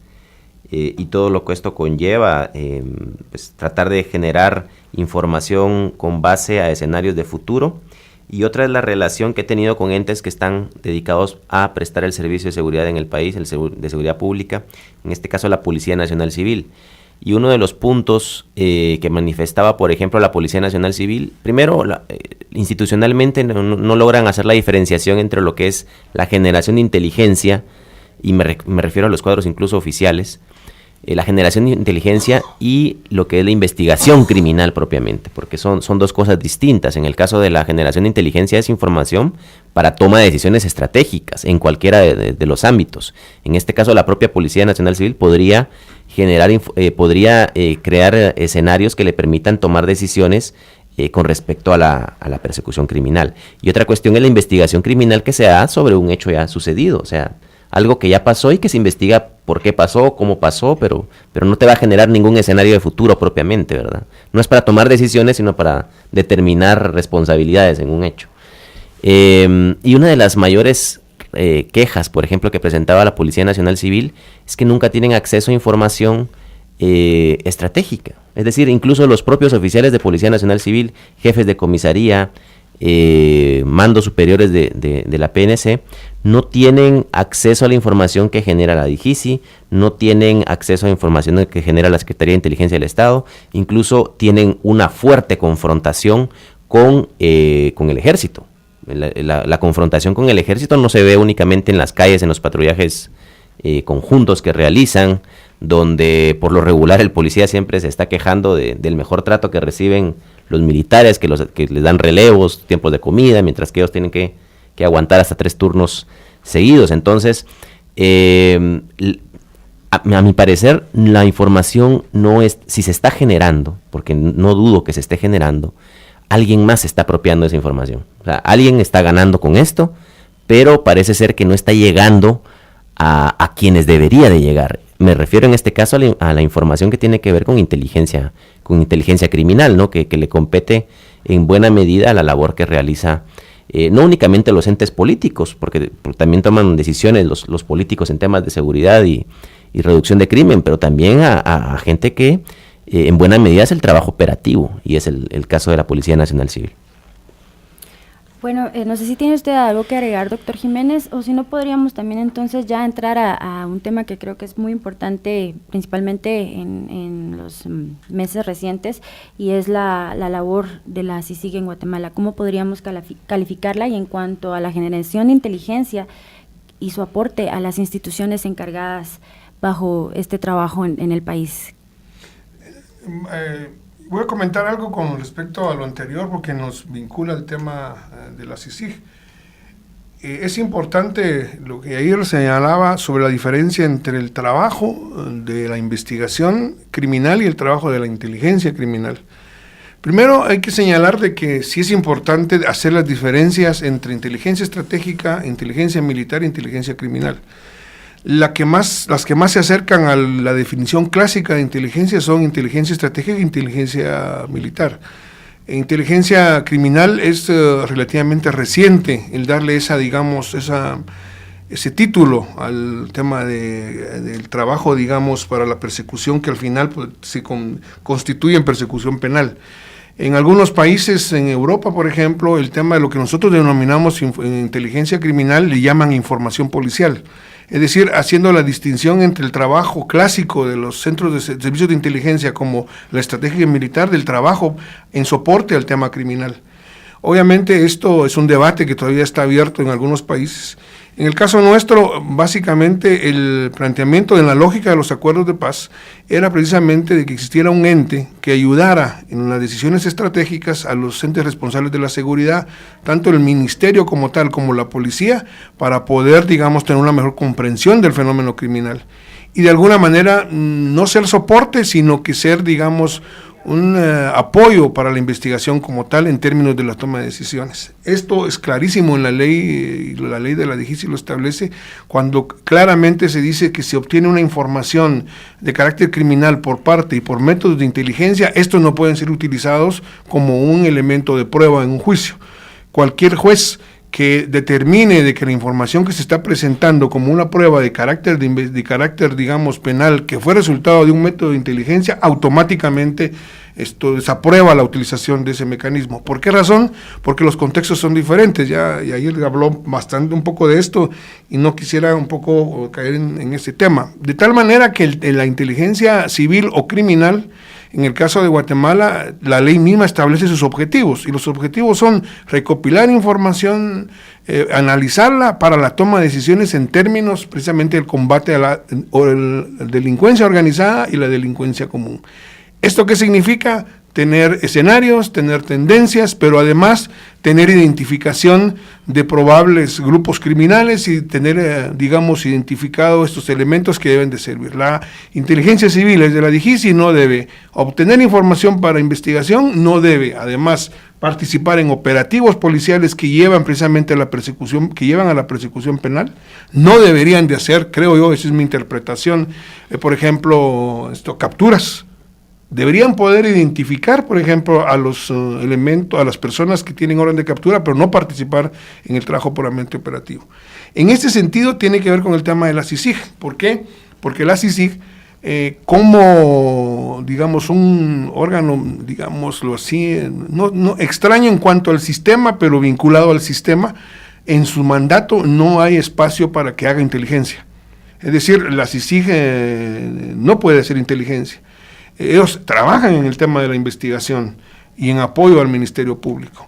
y todo lo que esto conlleva, pues tratar de generar información con base a escenarios de futuro, y otra es la relación que he tenido con entes que están dedicados a prestar el servicio de seguridad en el país, de seguridad pública, en este caso la Policía Nacional Civil. Y uno de los puntos que manifestaba, por ejemplo, la Policía Nacional Civil, primero, institucionalmente no logran hacer la diferenciación entre lo que es la generación de inteligencia, y me refiero a los cuadros incluso oficiales, la generación de inteligencia y lo que es la investigación criminal propiamente, porque son dos cosas distintas. En el caso de la generación de inteligencia es información para toma de decisiones estratégicas en cualquiera de los ámbitos. En este caso la propia Policía Nacional Civil podría crear escenarios que le permitan tomar decisiones con respecto a la persecución criminal. Y otra cuestión es la investigación criminal que se da sobre un hecho ya sucedido, o sea, algo que ya pasó y que se investiga por qué pasó, cómo pasó, pero no te va a generar ningún escenario de futuro propiamente, ¿verdad? No es para tomar decisiones, sino para determinar responsabilidades en un hecho. Y una de las mayores quejas, por ejemplo, que presentaba la Policía Nacional Civil, es que nunca tienen acceso a información estratégica. Es decir, incluso los propios oficiales de Policía Nacional Civil, jefes de comisaría, mandos superiores de la PNC, no tienen acceso a la información que genera la DIGICI, no tienen acceso a la información que genera la Secretaría de Inteligencia del Estado, incluso tienen una fuerte confrontación con el ejército. La confrontación con el ejército no se ve únicamente en las calles, en los patrullajes conjuntos que realizan, donde por lo regular el policía siempre se está quejando del mejor trato que reciben los militares, que les dan relevos, tiempos de comida, mientras que ellos tienen que aguantar hasta 3 turnos seguidos. Entonces, a mi parecer, la información no es, si se está generando, porque no dudo que se esté generando, alguien más se está apropiando de esa información. O sea, alguien está ganando con esto, pero parece ser que no está llegando a quienes debería de llegar. Me refiero en este caso a la información que tiene que ver con inteligencia criminal, ¿no? Que le compete en buena medida a la labor que realiza no únicamente los entes políticos, porque también toman decisiones los políticos en temas de seguridad y reducción de crimen, pero también a gente que en buena medida es el trabajo operativo, y es el caso de la Policía Nacional Civil. Bueno, no sé si tiene usted algo que agregar, doctor Jiménez, o si no podríamos también entonces ya entrar a un tema que creo que es muy importante, principalmente en los meses recientes, y es la labor de la CICIG en Guatemala. ¿Cómo podríamos calificarla? Y en cuanto a la generación de inteligencia y su aporte a las instituciones encargadas bajo este trabajo en el país. Voy a comentar algo con respecto a lo anterior porque nos vincula al tema de la CICIG. Es importante lo que ayer señalaba sobre la diferencia entre el trabajo de la investigación criminal y el trabajo de la inteligencia criminal. Primero hay que señalar de que sí es importante hacer las diferencias entre inteligencia estratégica, inteligencia militar e inteligencia criminal. Las que más se acercan a la definición clásica de inteligencia son inteligencia estratégica e inteligencia militar. Inteligencia criminal es relativamente reciente el darle ese título al tema del trabajo, digamos, para la persecución que al final pues, se constituye en persecución penal. En algunos países, en Europa, por ejemplo, el tema de lo que nosotros denominamos inteligencia criminal le llaman información policial. Es decir, haciendo la distinción entre el trabajo clásico de los centros de servicios de inteligencia como la estrategia militar del trabajo en soporte al tema criminal. Obviamente esto es un debate que todavía está abierto en algunos países. En el caso nuestro, básicamente el planteamiento en la lógica de los acuerdos de paz era precisamente de que existiera un ente que ayudara en las decisiones estratégicas a los entes responsables de la seguridad, tanto el ministerio como tal, como la policía, para poder, digamos, tener una mejor comprensión del fenómeno criminal. Y de alguna manera no ser soporte, sino que ser, digamos, un apoyo para la investigación como tal en términos de la toma de decisiones. Esto es clarísimo en la ley, y la ley de la DGICI lo establece, cuando claramente se dice que se obtiene una información de carácter criminal por parte y por métodos de inteligencia, estos no pueden ser utilizados como un elemento de prueba en un juicio. Cualquier juez que determine de que la información que se está presentando como una prueba de carácter, digamos, penal, que fue resultado de un método de inteligencia, automáticamente esto desaprueba la utilización de ese mecanismo. ¿Por qué razón? Porque los contextos son diferentes. Ya y ayer habló bastante un poco de esto y no quisiera un poco caer en ese tema. De tal manera que la inteligencia civil o criminal, en el caso de Guatemala, la ley misma establece sus objetivos, y los objetivos son recopilar información, analizarla para la toma de decisiones en términos precisamente del combate a la delincuencia organizada y la delincuencia común. ¿Esto qué significa? Tener escenarios, tener tendencias, pero además tener identificación de probables grupos criminales y tener, digamos, identificado estos elementos que deben de servir. La inteligencia civil es de la DGICI, no debe obtener información para investigación, no debe, además, participar en operativos policiales que llevan precisamente a la persecución, que llevan a la persecución penal. No deberían de hacer, creo yo, esa es mi interpretación, por ejemplo, capturas. Deberían poder identificar, por ejemplo, a los elementos, a las personas que tienen orden de captura, pero no participar en el trabajo puramente operativo. En este sentido, tiene que ver con el tema de la CICIG. ¿Por qué? Porque la CICIG, como, digamos, un órgano, digámoslo así, no extraño en cuanto al sistema, pero vinculado al sistema, en su mandato no hay espacio para que haga inteligencia. Es decir, la CICIG no puede hacer inteligencia. Ellos trabajan en el tema de la investigación y en apoyo al Ministerio Público.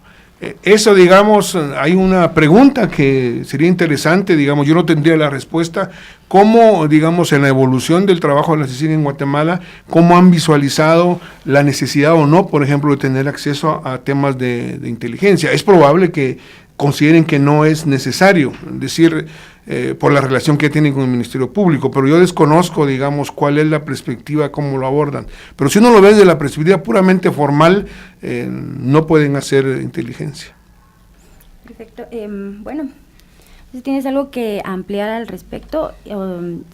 Eso, digamos, hay una pregunta que sería interesante, digamos, yo no tendría la respuesta, cómo, digamos, en la evolución del trabajo de la CICIG en Guatemala, cómo han visualizado la necesidad o no, por ejemplo, de tener acceso a temas de inteligencia. Es probable que consideren que no es necesario, es decir, por la relación que tienen con el Ministerio Público, pero yo desconozco, digamos, cuál es la perspectiva, cómo lo abordan. Pero si uno lo ve desde la perspectiva puramente formal, no pueden hacer inteligencia. Perfecto. Bueno, si tienes algo que ampliar al respecto,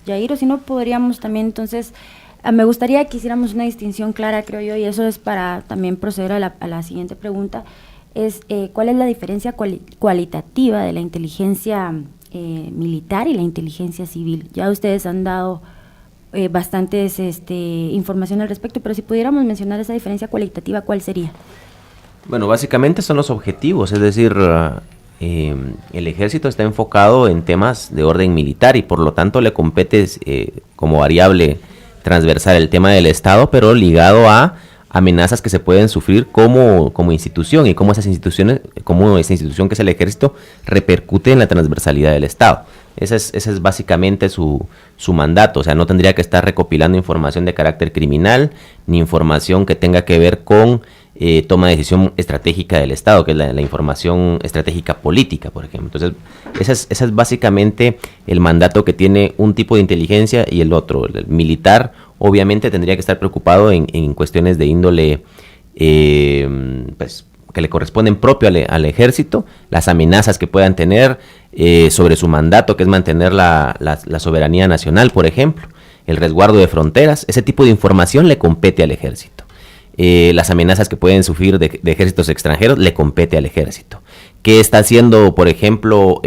Yair, o si no, podríamos también entonces, me gustaría que hiciéramos una distinción clara, creo yo, y eso es para también proceder a la siguiente pregunta, es ¿cuál es la diferencia cualitativa de la inteligencia militar y la inteligencia civil? Ya ustedes han dado bastantes información al respecto, pero si pudiéramos mencionar esa diferencia cualitativa, ¿cuál sería? Bueno, básicamente son los objetivos, es decir, el ejército está enfocado en temas de orden militar y por lo tanto le compete como variable transversal el tema del Estado, pero ligado a amenazas que se pueden sufrir como institución y cómo esa institución que es el ejército repercute en la transversalidad del Estado. Ese es básicamente su mandato, o sea, no tendría que estar recopilando información de carácter criminal ni información que tenga que ver con toma de decisión estratégica del Estado, que es la información estratégica política, por ejemplo. Entonces, ese es básicamente el mandato que tiene un tipo de inteligencia y el otro. El militar, obviamente, tendría que estar preocupado en cuestiones de índole, pues, que le corresponden propio al ejército, las amenazas que puedan tener sobre su mandato, que es mantener la soberanía nacional, por ejemplo, el resguardo de fronteras. Ese tipo de información le compete al ejército. Las amenazas que pueden sufrir de ejércitos extranjeros le compete al ejército. ¿Qué está haciendo, por ejemplo,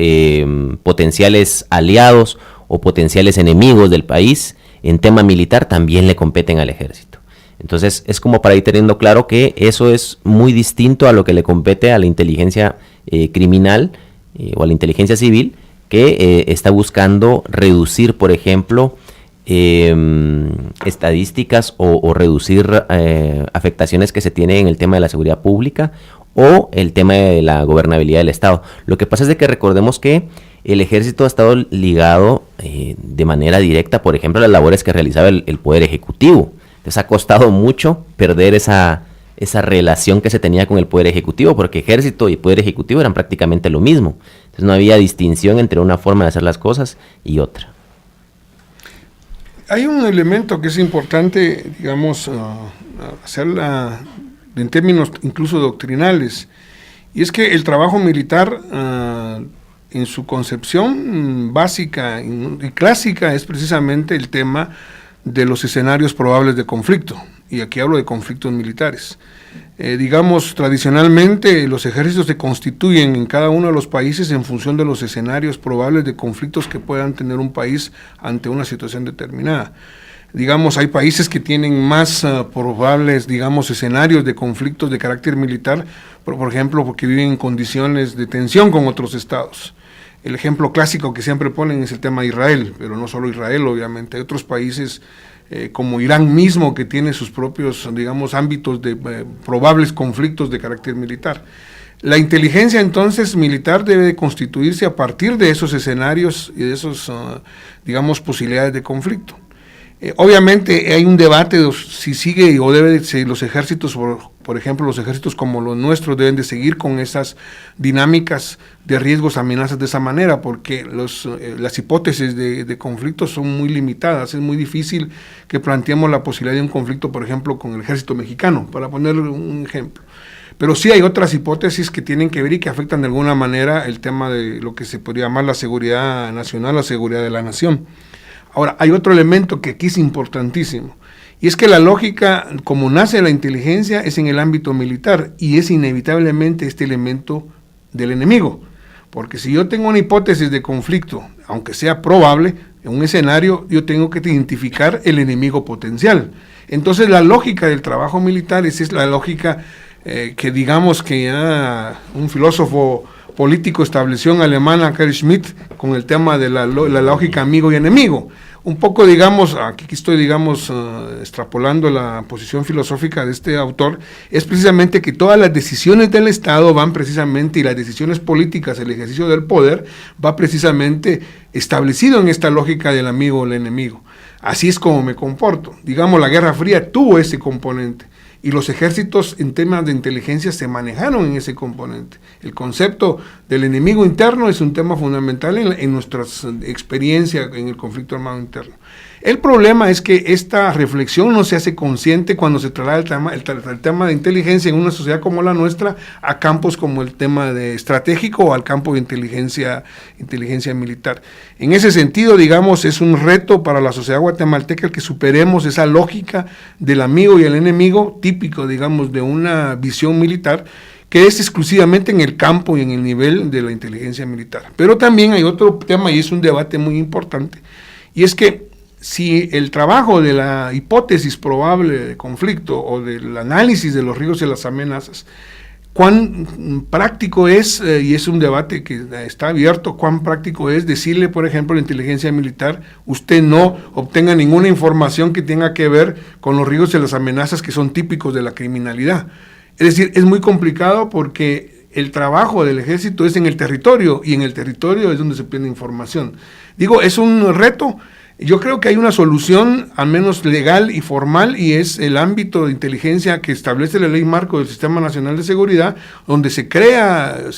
potenciales aliados o potenciales enemigos del país en tema militar? También le competen al ejército. Entonces es como para ir teniendo claro que eso es muy distinto a lo que le compete a la inteligencia criminal o a la inteligencia civil, que está buscando reducir, por ejemplo, estadísticas o reducir afectaciones que se tienen en el tema de la seguridad pública o el tema de la gobernabilidad del Estado. Lo que pasa es de que recordemos que el ejército ha estado ligado de manera directa, por ejemplo, a las labores que realizaba el Poder Ejecutivo. Entonces ha costado mucho perder esa relación que se tenía con el Poder Ejecutivo, porque ejército y Poder Ejecutivo eran prácticamente lo mismo. Entonces no había distinción entre una forma de hacer las cosas y otra. Hay un elemento que es importante, digamos, hacerla en términos incluso doctrinales, y es que el trabajo militar, en su concepción básica y clásica, es precisamente el tema de los escenarios probables de conflicto, y aquí hablo de conflictos militares. Digamos, tradicionalmente los ejércitos se constituyen en cada uno de los países en función de los escenarios probables de conflictos que puedan tener un país ante una situación determinada. Digamos, hay países que tienen más probables, digamos, escenarios de conflictos de carácter militar, por ejemplo, porque viven en condiciones de tensión con otros estados. El ejemplo clásico que siempre ponen es el tema de Israel, pero no solo Israel, obviamente. Hay otros países como Irán mismo, que tiene sus propios, digamos, ámbitos de probables conflictos de carácter militar. La inteligencia, entonces, militar debe de constituirse a partir de esos escenarios y de esos, digamos, posibilidades de conflicto. Obviamente hay un debate de si sigue o debe de los ejércitos, por ejemplo, los ejércitos como los nuestros deben de seguir con esas dinámicas de riesgos, amenazas de esa manera, porque las hipótesis de conflictos son muy limitadas. Es muy difícil que planteemos la posibilidad de un conflicto, por ejemplo, con el ejército mexicano, para poner un ejemplo. Pero sí hay otras hipótesis que tienen que ver y que afectan de alguna manera el tema de lo que se podría llamar la seguridad nacional, la seguridad de la nación. Ahora, hay otro elemento que aquí es importantísimo, y es que la lógica, como nace la inteligencia, es en el ámbito militar, y es inevitablemente este elemento del enemigo, porque si yo tengo una hipótesis de conflicto, aunque sea probable, en un escenario, yo tengo que identificar el enemigo potencial. Entonces la lógica del trabajo militar es la lógica que digamos que ya un filósofo político estableció en alemana, Carl Schmitt, con el tema de la lógica amigo y enemigo. Un poco, digamos, aquí estoy, digamos, extrapolando la posición filosófica de este autor, es precisamente que todas las decisiones del Estado van precisamente, y las decisiones políticas, el ejercicio del poder, va precisamente establecido en esta lógica del amigo o el enemigo. Así es como me comporto. Digamos, la Guerra Fría tuvo ese componente, y los ejércitos en temas de inteligencia se manejaron en ese componente. El concepto del enemigo interno es un tema fundamental en nuestra experiencia en el conflicto armado interno. El problema es que esta reflexión no se hace consciente cuando se traslada el tema de inteligencia en una sociedad como la nuestra a campos como el tema de estratégico o al campo de inteligencia militar. En ese sentido, digamos, es un reto para la sociedad guatemalteca el que superemos esa lógica del amigo y el enemigo típico, digamos, de una visión militar, que es exclusivamente en el campo y en el nivel de la inteligencia militar. Pero también hay otro tema, y es un debate muy importante, y es que si el trabajo de la hipótesis probable de conflicto o del análisis de los riesgos y las amenazas cuán práctico es, y es un debate que está abierto, cuán práctico es decirle, por ejemplo, a la inteligencia militar, usted no obtenga ninguna información que tenga que ver con los riesgos y las amenazas que son típicos de la criminalidad. Es decir, es muy complicado porque el trabajo del ejército es en el territorio, y en el territorio es donde se obtiene información. Digo, es un reto. Yo creo que hay una solución, al menos legal y formal, y es el ámbito de inteligencia que establece la Ley Marco del Sistema Nacional de Seguridad, donde se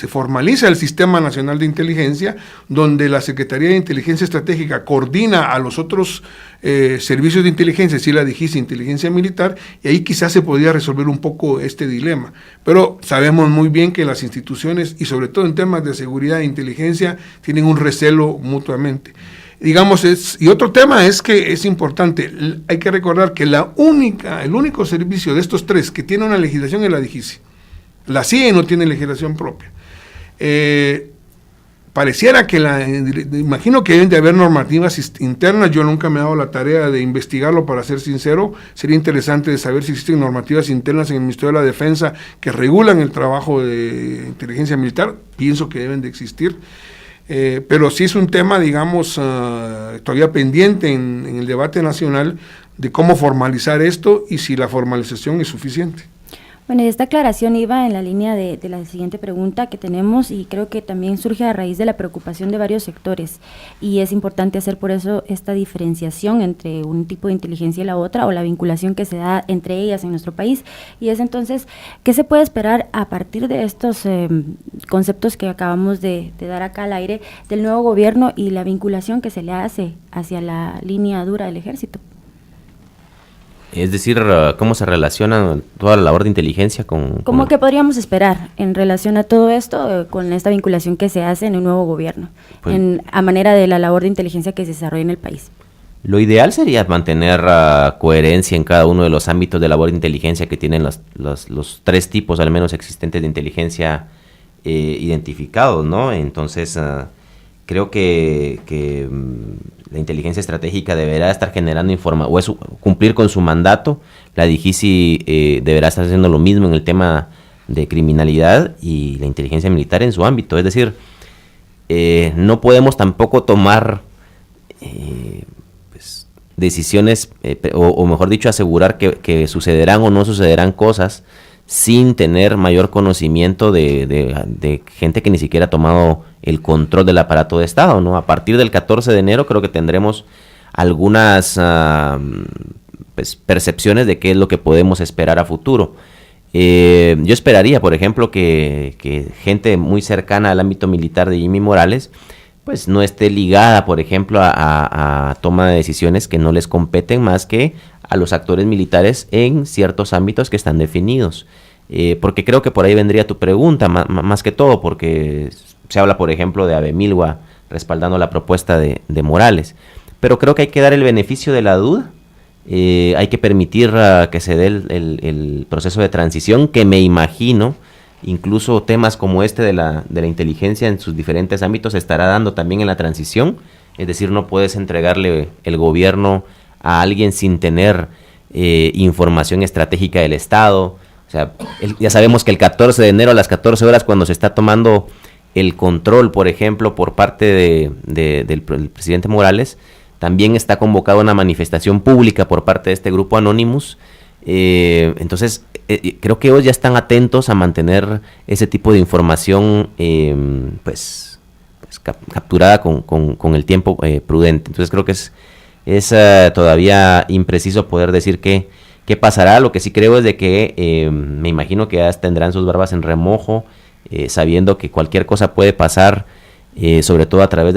formaliza el Sistema Nacional de Inteligencia, donde la Secretaría de Inteligencia Estratégica coordina a los otros servicios de inteligencia, si la dijiste, inteligencia militar, y ahí quizás se podría resolver un poco este dilema. Pero sabemos muy bien que las instituciones, y sobre todo en temas de seguridad e inteligencia, tienen un recelo mutuamente. Digamos, y otro tema es que es importante, hay que recordar que el único servicio de estos tres que tiene una legislación es la DIGICI. La CIE no tiene legislación propia. Pareciera que imagino que deben de haber normativas internas. Yo nunca me he dado la tarea de investigarlo, para ser sincero. Sería interesante de saber si existen normativas internas en el Ministerio de la Defensa que regulan el trabajo de inteligencia militar. Pienso que deben de existir. Pero sí es un tema, digamos, todavía pendiente en el debate nacional de cómo formalizar esto y si la formalización es suficiente. Bueno, y esta aclaración iba en la línea de la siguiente pregunta que tenemos, y creo que también surge a raíz de la preocupación de varios sectores, y es importante hacer por eso esta diferenciación entre un tipo de inteligencia y la otra, o la vinculación que se da entre ellas en nuestro país, y es entonces, ¿qué se puede esperar a partir de estos conceptos que acabamos de dar acá al aire del nuevo gobierno y la vinculación que se le hace hacia la línea dura del ejército? Es decir, ¿cómo se relaciona toda la labor de inteligencia con...? ¿Cómo que podríamos esperar en relación a todo esto con esta vinculación que se hace en un nuevo gobierno, pues, a manera de la labor de inteligencia que se desarrolla en el país? Lo ideal sería mantener coherencia en cada uno de los ámbitos de labor de inteligencia que tienen los tres tipos, al menos, existentes de inteligencia identificados, ¿no? Entonces, creo que la inteligencia estratégica deberá estar generando información, o cumplir con su mandato. La DIGICI deberá estar haciendo lo mismo en el tema de criminalidad, y la inteligencia militar en su ámbito. Es decir, no podemos tampoco tomar decisiones, o mejor dicho, asegurar que sucederán o no sucederán cosas sin tener mayor conocimiento de gente que ni siquiera ha tomado el control del aparato de Estado, ¿no? A partir del 14 de enero creo que tendremos algunas percepciones de qué es lo que podemos esperar a futuro. Yo esperaría, por ejemplo, que gente muy cercana al ámbito militar de Jimmy Morales pues no esté ligada, por ejemplo, a toma de decisiones que no les competen más que a los actores militares en ciertos ámbitos que están definidos. Porque creo que por ahí vendría tu pregunta, más que todo, porque se habla, por ejemplo, de Abemilua respaldando la propuesta de Morales. Pero creo que hay que dar el beneficio de la duda. Hay que permitir que se dé el proceso de transición, que me imagino, incluso temas como este de la inteligencia en sus diferentes ámbitos se estará dando también en la transición. Es decir, no puedes entregarle el gobierno a alguien sin tener información estratégica del Estado. O sea, ya sabemos que el 14 de enero a las 14 horas, cuando se está tomando el control, por ejemplo, por parte del presidente Morales, también está convocada una manifestación pública por parte de este grupo Anonymous. Entonces, creo que ellos ya están atentos a mantener ese tipo de información capturada con el tiempo prudente. Entonces, creo que es todavía impreciso poder decir qué pasará. Lo que sí creo es de que me imagino que ya tendrán sus barbas en remojo, sabiendo que cualquier cosa puede pasar, sobre todo a través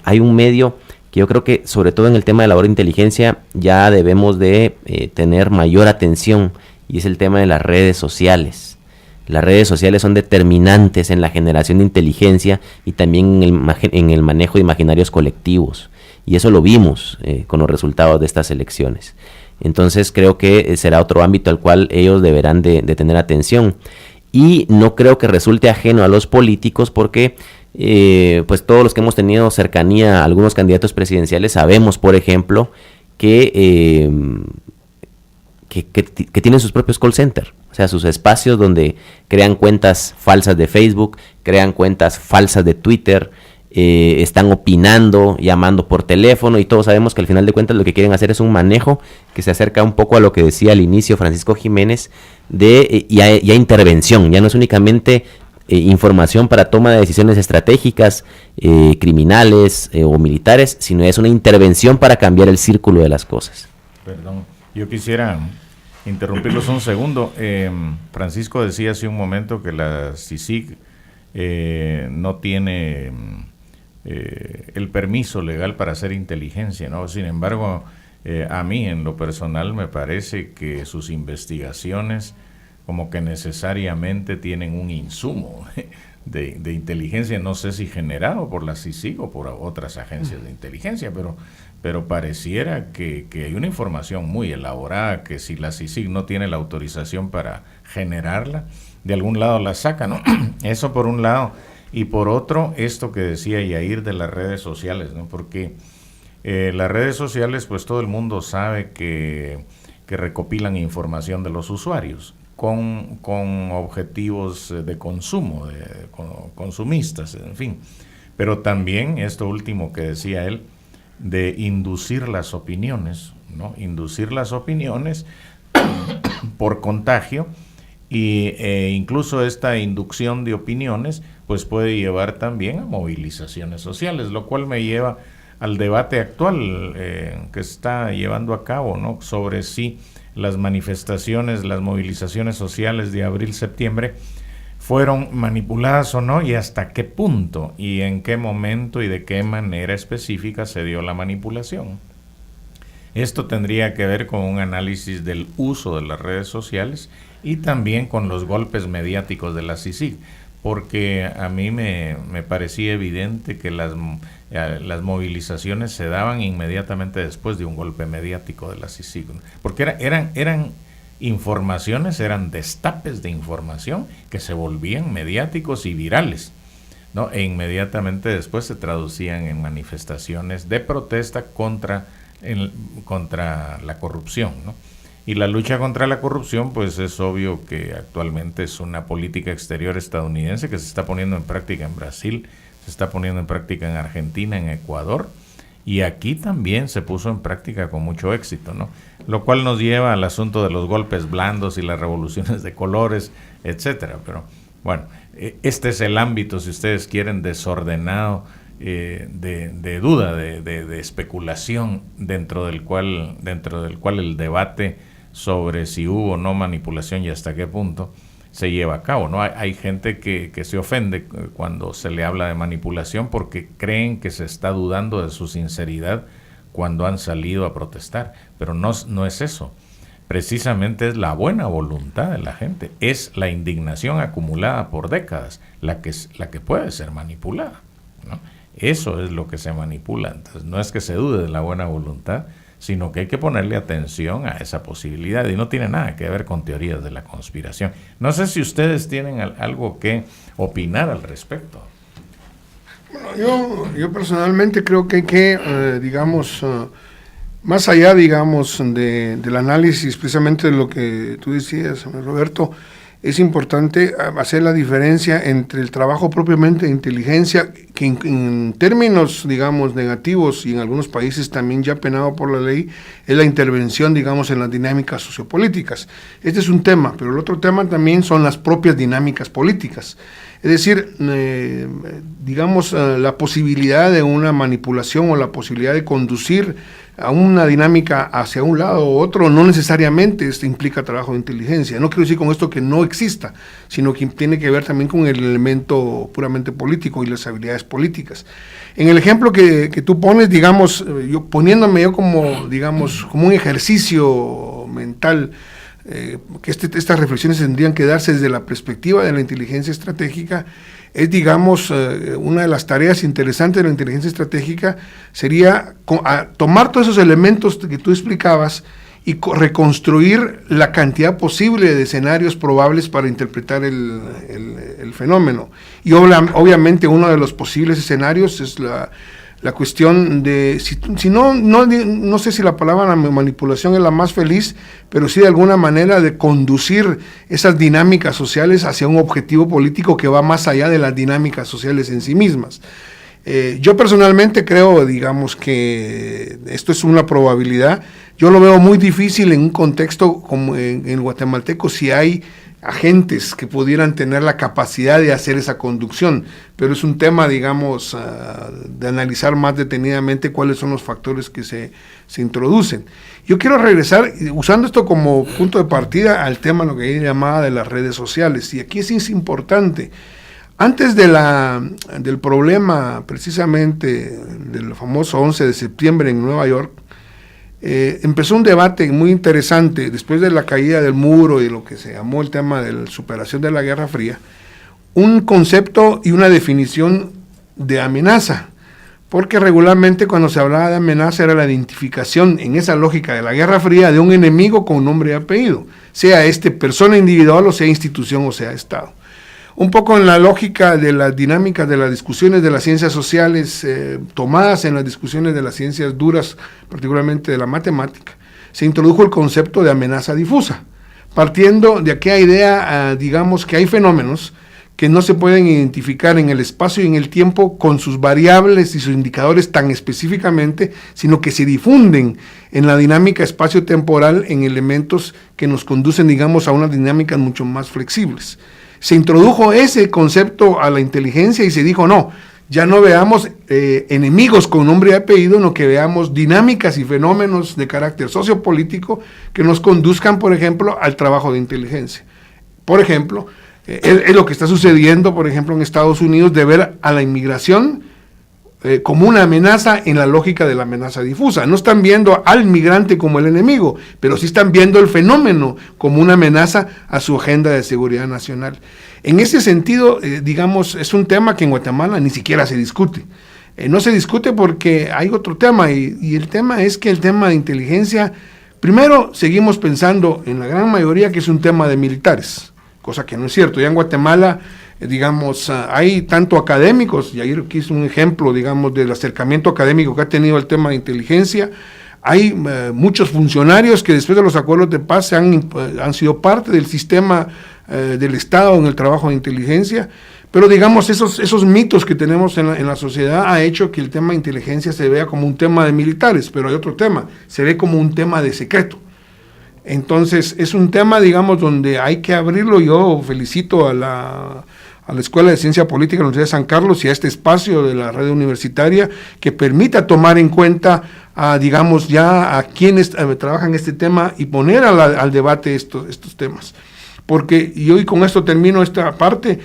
hay un medio que yo creo que, sobre todo en el tema de labor de inteligencia, ya debemos de tener mayor atención, y es el tema de las redes sociales. Las redes sociales son determinantes en la generación de inteligencia y también en el manejo de imaginarios colectivos, y eso lo vimos con los resultados de estas elecciones. Entonces creo que será otro ámbito al cual ellos deberán de tener atención, y no creo que resulte ajeno a los políticos, porque pues todos los que hemos tenido cercanía a algunos candidatos presidenciales sabemos, por ejemplo, que tienen sus propios call centers, o sea, sus espacios donde crean cuentas falsas de Facebook, crean cuentas falsas de Twitter, están opinando, llamando por teléfono, y todos sabemos que al final de cuentas lo que quieren hacer es un manejo que se acerca un poco a lo que decía al inicio Francisco Jiménez, de ya intervención, ya no es únicamente información para toma de decisiones estratégicas, criminales o militares, sino es una intervención para cambiar el círculo de las cosas. Perdón, yo quisiera interrumpirlos un segundo. Francisco decía hace un momento que la CICIG no tiene el permiso legal para hacer inteligencia, ¿no? Sin embargo, a mí en lo personal me parece que sus investigaciones como que necesariamente tienen un insumo de inteligencia, no sé si generado por la CICIG o por otras agencias de inteligencia, pero pareciera que hay una información muy elaborada que si la CICIG no tiene la autorización para generarla, de algún lado la saca, ¿no? Eso por un lado. Y por otro, esto que decía Yair de las redes sociales, ¿no? Porque las redes sociales, pues todo el mundo sabe que recopilan información de los usuarios con objetivos de consumo, consumistas, en fin. Pero también esto último que decía él, de inducir las opiniones, ¿no? Inducir las opiniones por contagio, y incluso esta inducción de opiniones pues puede llevar también a movilizaciones sociales, lo cual me lleva al debate actual que está llevando a cabo, ¿no? Sobre si las manifestaciones, las movilizaciones sociales de abril-septiembre fueron manipuladas o no, y hasta qué punto y en qué momento y de qué manera específica se dio la manipulación. Esto tendría que ver con un análisis del uso de las redes sociales y también con los golpes mediáticos de la CICIG, porque a mí me parecía evidente que las movilizaciones se daban inmediatamente después de un golpe mediático de la CICIG, porque eran informaciones, eran destapes de información que se volvían mediáticos y virales, ¿no? E inmediatamente después se traducían en manifestaciones de protesta contra la corrupción, ¿no? Y la lucha contra la corrupción, pues es obvio que actualmente es una política exterior estadounidense que se está poniendo en práctica en Brasil, se está poniendo en práctica en Argentina, en Ecuador, y aquí también se puso en práctica con mucho éxito, ¿no? Lo cual nos lleva al asunto de los golpes blandos y las revoluciones de colores, etcétera. Pero bueno, este es el ámbito, si ustedes quieren, desordenado, de duda, de especulación, dentro del cual el debate sobre si hubo o no manipulación y hasta qué punto se lleva a cabo, ¿no? Hay gente que se ofende cuando se le habla de manipulación porque creen que se está dudando de su sinceridad cuando han salido a protestar, pero no es eso. Precisamente es la buena voluntad de la gente, es la indignación acumulada por décadas la que puede ser manipulada, ¿no? Eso es lo que se manipula. Entonces, no es que se dude de la buena voluntad, sino que hay que ponerle atención a esa posibilidad, y no tiene nada que ver con teorías de la conspiración. No sé si ustedes tienen algo que opinar al respecto. Bueno, yo personalmente creo que hay que, más allá, del análisis precisamente de lo que tú decías, Roberto, es importante hacer la diferencia entre el trabajo propiamente de inteligencia, que en términos, negativos, y en algunos países también ya penado por la ley, es la intervención, en las dinámicas sociopolíticas. Este es un tema, pero el otro tema también son las propias dinámicas políticas. Es decir, la posibilidad de una manipulación o la posibilidad de conducir a una dinámica hacia un lado u otro, no necesariamente implica trabajo de inteligencia. No quiero decir con esto que no exista, sino que tiene que ver también con el elemento puramente político y las habilidades políticas. En el ejemplo que tú pones, poniéndome como un ejercicio mental, que estas reflexiones tendrían que darse desde la perspectiva de la inteligencia estratégica, es, una de las tareas interesantes de la inteligencia estratégica sería tomar todos esos elementos que tú explicabas y reconstruir la cantidad posible de escenarios probables para interpretar el fenómeno. Y obviamente uno de los posibles escenarios es la cuestión de, si no sé si la palabra manipulación es la más feliz, pero sí de alguna manera de conducir esas dinámicas sociales hacia un objetivo político que va más allá de las dinámicas sociales en sí mismas. Yo personalmente creo, digamos, que esto es una probabilidad. Yo lo veo muy difícil en un contexto como en el guatemalteco, si hay agentes que pudieran tener la capacidad de hacer esa conducción, pero es un tema, digamos, de analizar más detenidamente cuáles son los factores que se introducen. Yo quiero regresar, usando esto como punto de partida, al tema, lo que llamaba de las redes sociales, y aquí es importante. Antes del problema, precisamente, del famoso 11 de septiembre en Nueva York, empezó un debate muy interesante, después de la caída del muro y lo que se llamó el tema de la superación de la Guerra Fría, un concepto y una definición de amenaza, porque regularmente cuando se hablaba de amenaza era la identificación, en esa lógica de la Guerra Fría, de un enemigo con nombre y apellido, sea persona individual o sea institución o sea Estado. Un poco en la lógica de las dinámicas de las discusiones de las ciencias sociales, tomadas en las discusiones de las ciencias duras, particularmente de la matemática, se introdujo el concepto de amenaza difusa, partiendo de aquella idea, digamos, que hay fenómenos que no se pueden identificar en el espacio y en el tiempo con sus variables y sus indicadores tan específicamente, sino que se difunden en la dinámica espacio-temporal en elementos que nos conducen, digamos, a unas dinámicas mucho más flexibles. Se introdujo ese concepto a la inteligencia y se dijo, no, ya no veamos enemigos con nombre y apellido, sino que veamos dinámicas y fenómenos de carácter sociopolítico que nos conduzcan, por ejemplo, al trabajo de inteligencia. Por ejemplo, es lo que está sucediendo, por ejemplo, en Estados Unidos, de ver a la inmigración como una amenaza en la lógica de la amenaza difusa. No están viendo al migrante como el enemigo, pero sí están viendo el fenómeno como una amenaza a su agenda de seguridad nacional. En ese sentido, digamos, es un tema que en Guatemala ni siquiera se discute. No se discute porque hay otro tema, y el tema es que el tema de inteligencia, primero seguimos pensando en la gran mayoría que es un tema de militares, cosa que no es cierto. Ya en Guatemala, digamos, hay tanto académicos, y ahí aquí es un ejemplo, digamos, del acercamiento académico que ha tenido el tema de inteligencia. Hay muchos funcionarios que después de los acuerdos de paz han sido parte del sistema del Estado en el trabajo de inteligencia, pero digamos, esos mitos que tenemos en la sociedad ha hecho que el tema de inteligencia se vea como un tema de militares, pero hay otro tema, se ve como un tema de secreto. Entonces, es un tema, digamos, donde hay que abrirlo. Yo felicito a la Escuela de Ciencia Política de la Universidad de San Carlos y a este espacio de la red universitaria que permita tomar en cuenta, digamos, ya a quienes trabajan este tema y poner al debate estos temas. Porque, y hoy con esto termino esta parte,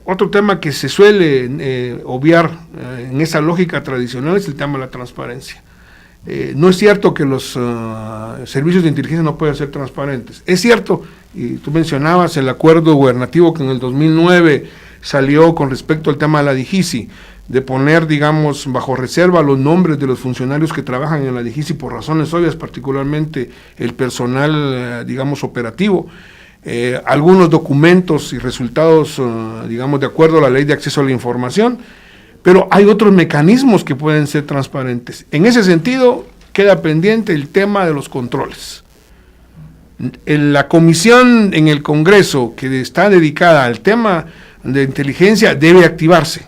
otro tema que se suele obviar en esa lógica tradicional es el tema de la transparencia. No es cierto que los servicios de inteligencia no pueden ser transparentes. Es cierto, y tú mencionabas el acuerdo gubernativo que en el 2009 salió con respecto al tema de la DIGICI, de poner, digamos, bajo reserva los nombres de los funcionarios que trabajan en la DIGICI por razones obvias, particularmente el personal, digamos, operativo. Algunos documentos y resultados, digamos, de acuerdo a la Ley de Acceso a la Información, pero hay otros mecanismos que pueden ser transparentes. En ese sentido, queda pendiente el tema de los controles. La comisión en el Congreso que está dedicada al tema de inteligencia debe activarse.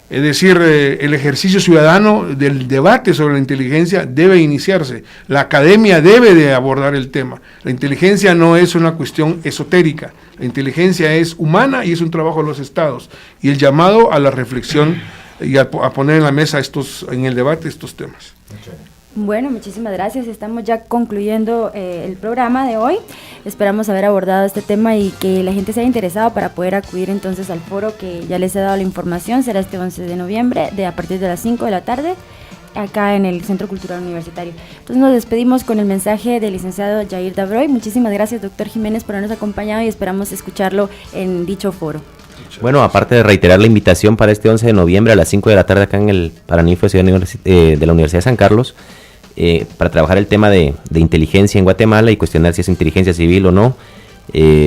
Es decir, el ejercicio ciudadano del debate sobre la inteligencia debe iniciarse. La academia debe de abordar el tema. La inteligencia no es una cuestión esotérica. La inteligencia es humana y es un trabajo de los estados. Y el llamado a la reflexión y a poner en la mesa en el debate estos temas. Bueno, muchísimas gracias. Estamos ya concluyendo el programa de hoy. Esperamos haber abordado este tema y que la gente se haya interesado para poder acudir entonces al foro que ya les he dado la información. Será este 11 de noviembre a partir de las 5 de la tarde acá en el Centro Cultural Universitario. Entonces nos despedimos con el mensaje del licenciado Jair Dabroy. Muchísimas gracias, doctor Jiménez, por habernos acompañado y esperamos escucharlo en dicho foro. Bueno, aparte de reiterar la invitación para este 11 de noviembre a las 5 de la tarde acá en el Paraninfo de la Universidad de San Carlos, para trabajar el tema de inteligencia en Guatemala y cuestionar si es inteligencia civil o no,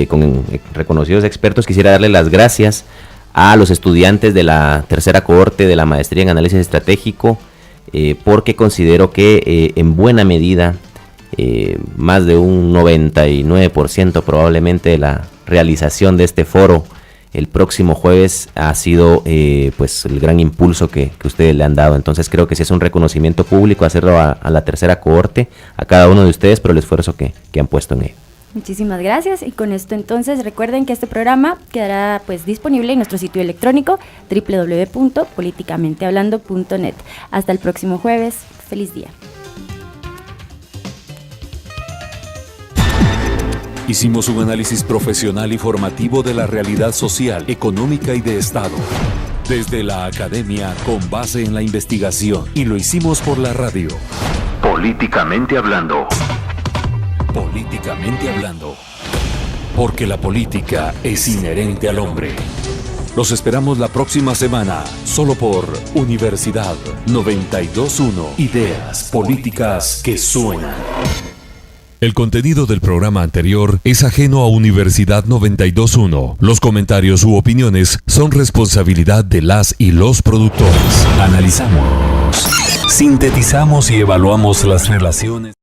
con reconocidos expertos, quisiera darle las gracias a los estudiantes de la tercera cohorte de la maestría en análisis estratégico, porque considero que en buena medida, más de un 99% probablemente de la realización de este foro el próximo jueves ha sido pues el gran impulso que ustedes le han dado. Entonces creo que sí es un reconocimiento público hacerlo a la tercera cohorte, a cada uno de ustedes, por el esfuerzo que han puesto en ello. Muchísimas gracias, y con esto entonces recuerden que este programa quedará pues disponible en nuestro sitio electrónico www.politicamentehablando.net. Hasta el próximo jueves, feliz día. Hicimos un análisis profesional y formativo de la realidad social, económica y de Estado, desde la academia con base en la investigación, y lo hicimos por la radio. Políticamente hablando. Políticamente hablando. Porque la política es inherente al hombre. Los esperamos la próxima semana, solo por Universidad 92.1. Ideas políticas que suenan. El contenido del programa anterior es ajeno a Universidad 92.1. Los comentarios u opiniones son responsabilidad de las y los productores. Analizamos, sintetizamos y evaluamos las relaciones.